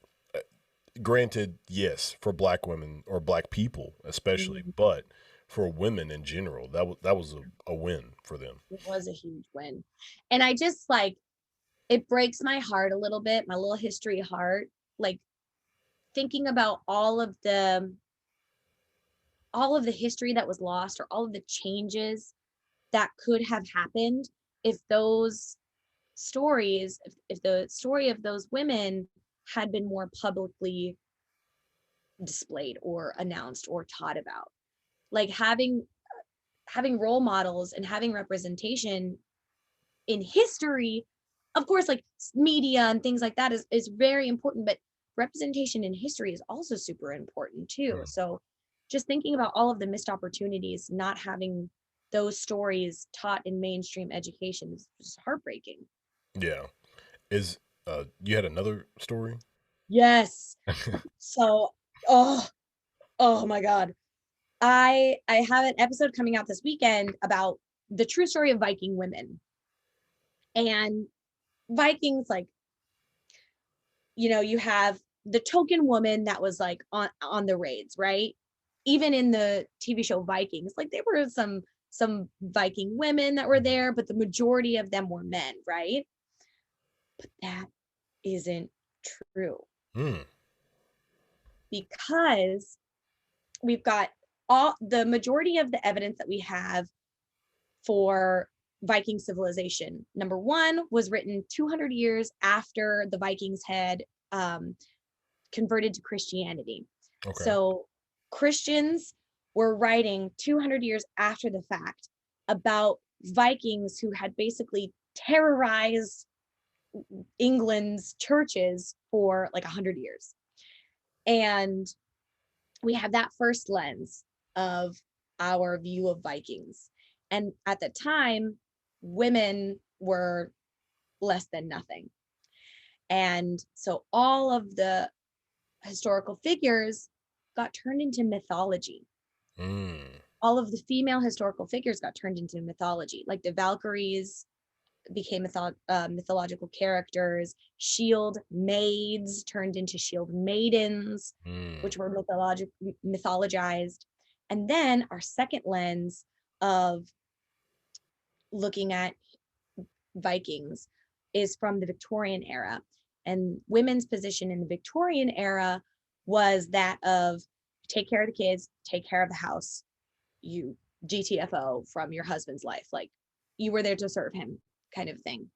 granted, yes, for Black women or Black people especially,
Mhm.
but for women in general, that was a win for them.
It was a huge win. And I just like, it breaks my heart a little bit, my little history heart, like thinking about all of the history that was lost, or all of the changes that could have happened if those stories, if the story of those women had been more publicly displayed or announced or taught about. Like having role models and having representation in history, of course, like media and things like that is very important, but representation in history is also super important too.
Mm.
So just thinking about all of the missed opportunities, not having those stories taught in mainstream education is just heartbreaking.
Yeah. Is you had another story?
Yes. So, oh, oh my God. I have an episode coming out this weekend about the true story of Viking women. And Vikings, like, you have the token woman that was like on the raids, right? Even in the TV show Vikings, like there were some Viking women that were there, but the majority of them were men, right? But that isn't true,
Mm.
because we've got all the majority of the evidence that we have for Viking civilization. Number one was written 200 years after the Vikings had converted to Christianity.
Okay.
So Christians were writing 200 years after the fact about Vikings who had basically terrorized England's churches for like 100 years. And we have that first lens of our view of Vikings. And at the time, women were less than nothing. And so all of the historical figures got turned into mythology.
Mm.
All of the female historical figures got turned into mythology, like the Valkyries became mythological characters, shield maids turned into shield maidens,
Mm.
which were mythologized. And then our second lens of looking at Vikings is from the Victorian era. And women's position in the Victorian era was that of take care of the kids, take care of the house, you GTFO from your husband's life. Like you were there to serve him, kind of thing.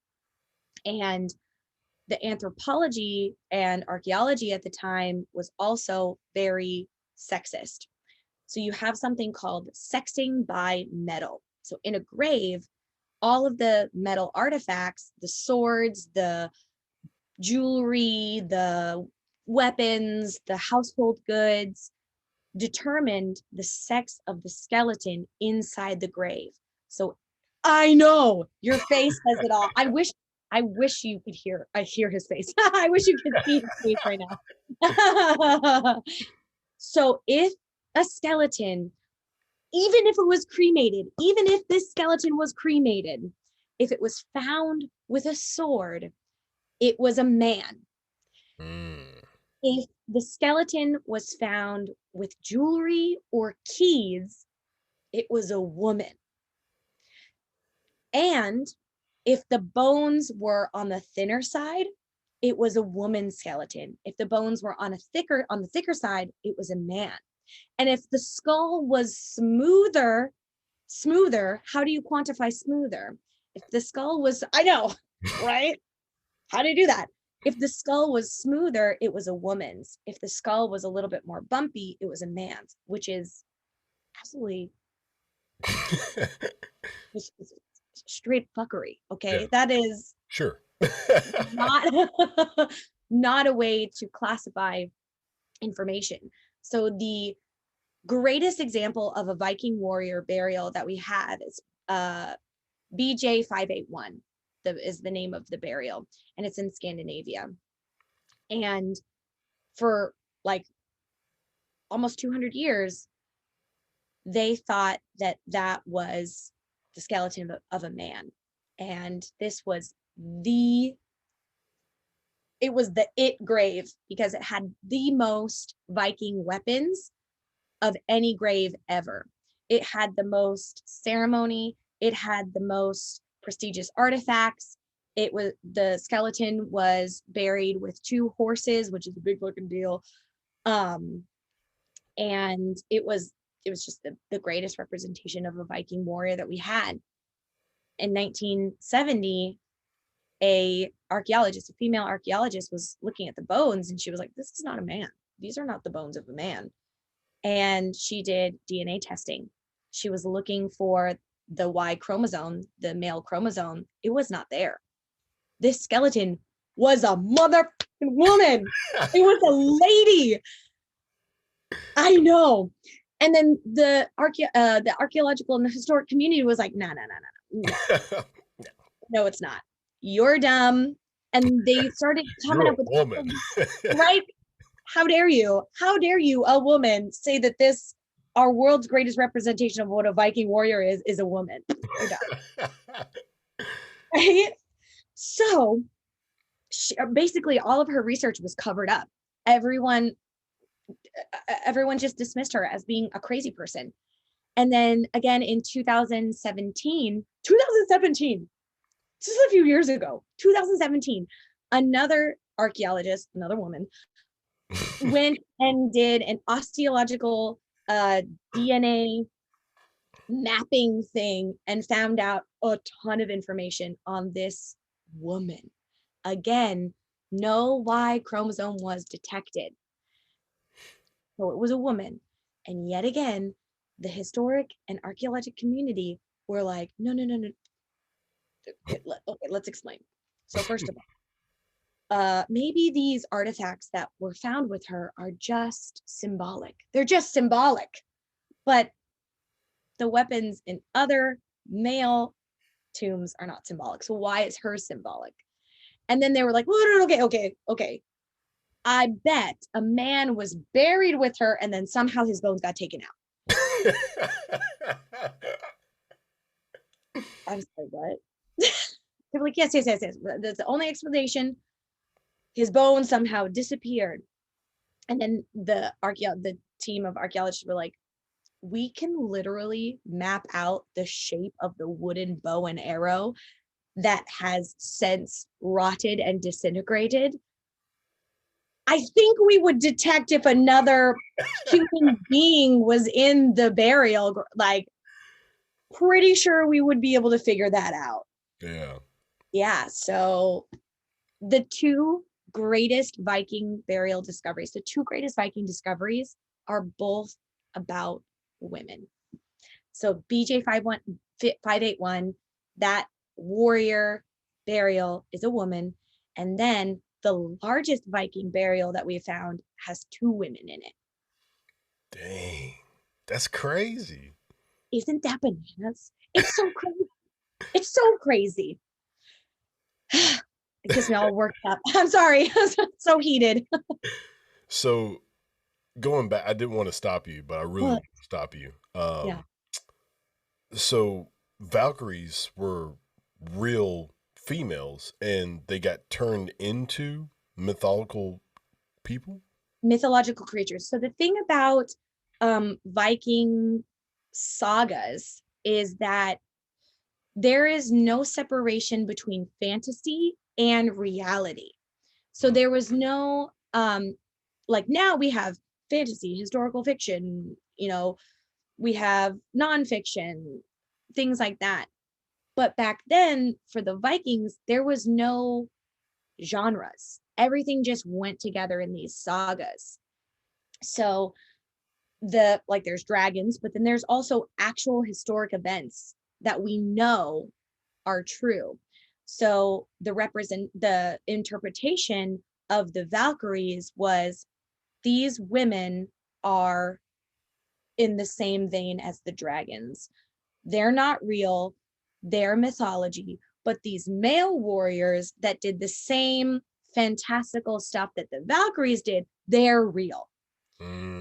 And the anthropology and archaeology at the time was also very sexist. So you have something called sexing by metal. So in a grave, all of the metal artifacts, the swords, the jewelry, the weapons, the household goods, determined the sex of the skeleton inside the grave. So I know your face says it all. I wish you could hear. I hear his face. I wish you could see his face right now. So if a skeleton, even if it was cremated, even if this skeleton was cremated, if it was found with a sword, it was a man.
Mm.
If the skeleton was found with jewelry or keys, it was a woman. And if the bones were on the thinner side, it was a woman's skeleton. If the bones were on the thicker side, it was a man. And if the skull was smoother, how do you quantify smoother? If the skull was, I know, right? How do you do that? If the skull was smoother, it was a woman's. If the skull was a little bit more bumpy, it was a man's, which is absolutely just straight fuckery.
Yeah,
Okay. That is
sure.
not not a way to classify information. So the greatest example of a Viking warrior burial that we have is BJ 581 is the name of the burial, and it's in Scandinavia. And for like almost 200 years, they thought that that was the skeleton of a man. And this was the it grave because it had the most Viking weapons of any grave ever. It had the most ceremony, it had the most prestigious artifacts. The skeleton was buried with 2 horses, which is a big fucking deal. Um, and it was just the greatest representation of a Viking warrior that we had. In 1970, a female archaeologist, was looking at the bones, and she was like, "This is not a man. These are not the bones of a man." And she did DNA testing. She was looking for the Y chromosome, the male chromosome. It was not there. This skeleton was a motherfucking woman. It was a lady. I know. And then the archaeological and the historic community was like, no, it's not. You're dumb. And they started coming
You're a
up with,
woman.
right? How dare you? How dare you, a woman, say that our world's greatest representation of what a Viking warrior is a woman? You're dumb. Right? So basically, all of her research was covered up. Everyone just dismissed her as being a crazy person. And then again in 2017, this is a few years ago, 2017, another archaeologist, another woman, went and did an osteological DNA mapping thing and found out a ton of information on this woman. Again, no Y chromosome was detected. So it was a woman. And yet again, the historic and archaeological community were like, no. Okay, let's explain. So first of all, maybe these artifacts that were found with her are just symbolic. They're just symbolic. But the weapons in other male tombs are not symbolic. So why is hers symbolic? And then they were like, well, okay. I bet a man was buried with her and then somehow his bones got taken out. I was like, what? They were like, yes. That's the only explanation. His bones somehow disappeared. And then the team of archaeologists were like, we can literally map out the shape of the wooden bow and arrow that has since rotted and disintegrated. I think we would detect if another human being was in the burial. Like, pretty sure we would be able to figure that out.
Yeah.
Yeah. So the two greatest Viking burial discoveries, the two greatest Viking discoveries are both about women. So BJ 581, that warrior burial is a woman. And then the largest Viking burial that we found has two women in it.
Dang, that's crazy.
Isn't that bananas? It's so crazy. It's so crazy. It gets me all worked up. I'm sorry. So heated.
So going back, I didn't want to stop you, but I really
What?
want to stop you.
Yeah.
So Valkyries were real females and they got turned into mythological people?
Mythological creatures. So the thing about Viking sagas is that there is no separation between fantasy and reality. So there was no like now we have fantasy, historical fiction, we have nonfiction, things like that. But back then, for the Vikings, there was no genres. Everything just went together in these sagas. So there's dragons, but then there's also actual historic events that we know are true. So the interpretation of the Valkyries was these women are in the same vein as the dragons. They're not real, they're mythology, but these male warriors that did the same fantastical stuff that the Valkyries did, they're real.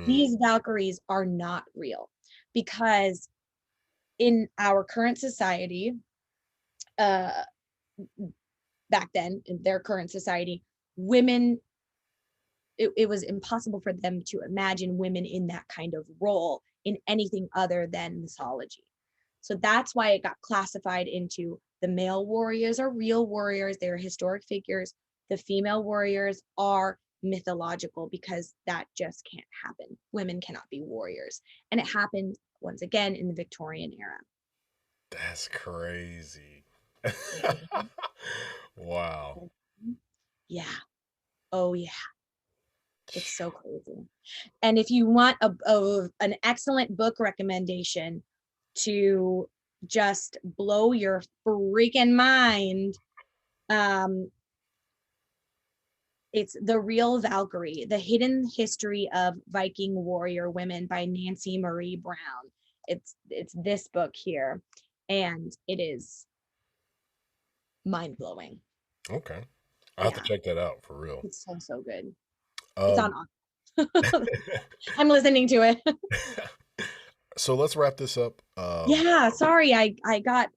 These Valkyries are not real because in our current society, uh, back then, in their current society, women, it was impossible for them to imagine women in that kind of role in anything other than mythology. So that's why it got classified into the male warriors are real warriors, they're historic figures. The female warriors are mythological because that just can't happen. Women cannot be warriors. And it happened once again in the Victorian era.
That's crazy. Wow.
Yeah. Oh, yeah. It's so crazy. And if you want an excellent book recommendation to just blow your freaking mind, um, it's The Real Valkyrie, The Hidden History of Viking Warrior Women by Nancy Marie Brown. It's this book here, and it is mind-blowing.
Okay. I'll have to
Yeah,
check that out for real.
it's so good. It's on.
Um,
I'm listening to it.
so let's wrap this up.
Yeah, sorry, I got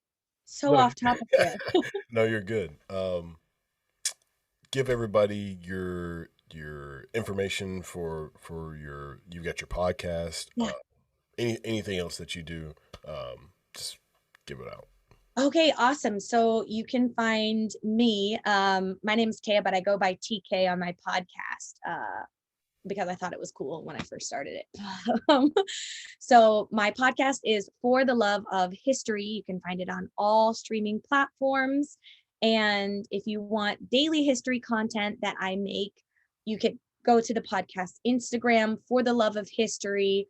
so
No,
off topic there.
no, you're good. Give everybody your information for your you've got your podcast.
Yeah.
Anything else that you do, just give it out.
Okay, awesome. So you can find me. My name is Tehya, but I go by TK on my podcast because I thought it was cool when I first started it. So my podcast is For the Love of History. You can find it on all streaming platforms. And if you want daily history content that I make, you could go to the podcast Instagram, For the Love of History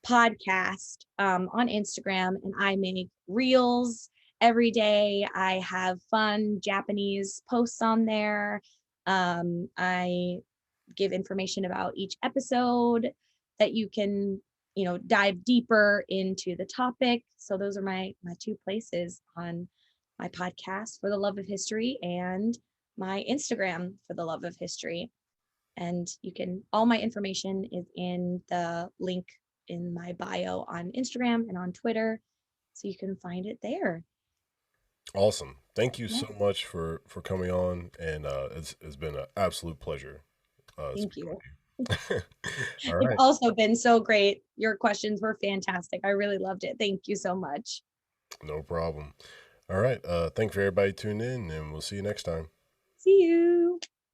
podcast on Instagram, and I make reels every day. I have fun Japanese posts on there. I give information about each episode that you can, dive deeper into the topic. So those are my two places on my podcast For the Love of History and my Instagram For the Love of History. And all my information is in the link in my bio on Instagram and on Twitter. So you can find it there.
Awesome. Thank you
Yeah,
so much for coming on, and it's been an absolute pleasure
thank
speaking
you.
with you. All
You've
right.
also been so great. Your questions were fantastic. I really loved it. Thank you so much.
No problem. All right. Thank you for everybody tuning in, and we'll see you next time.
See you.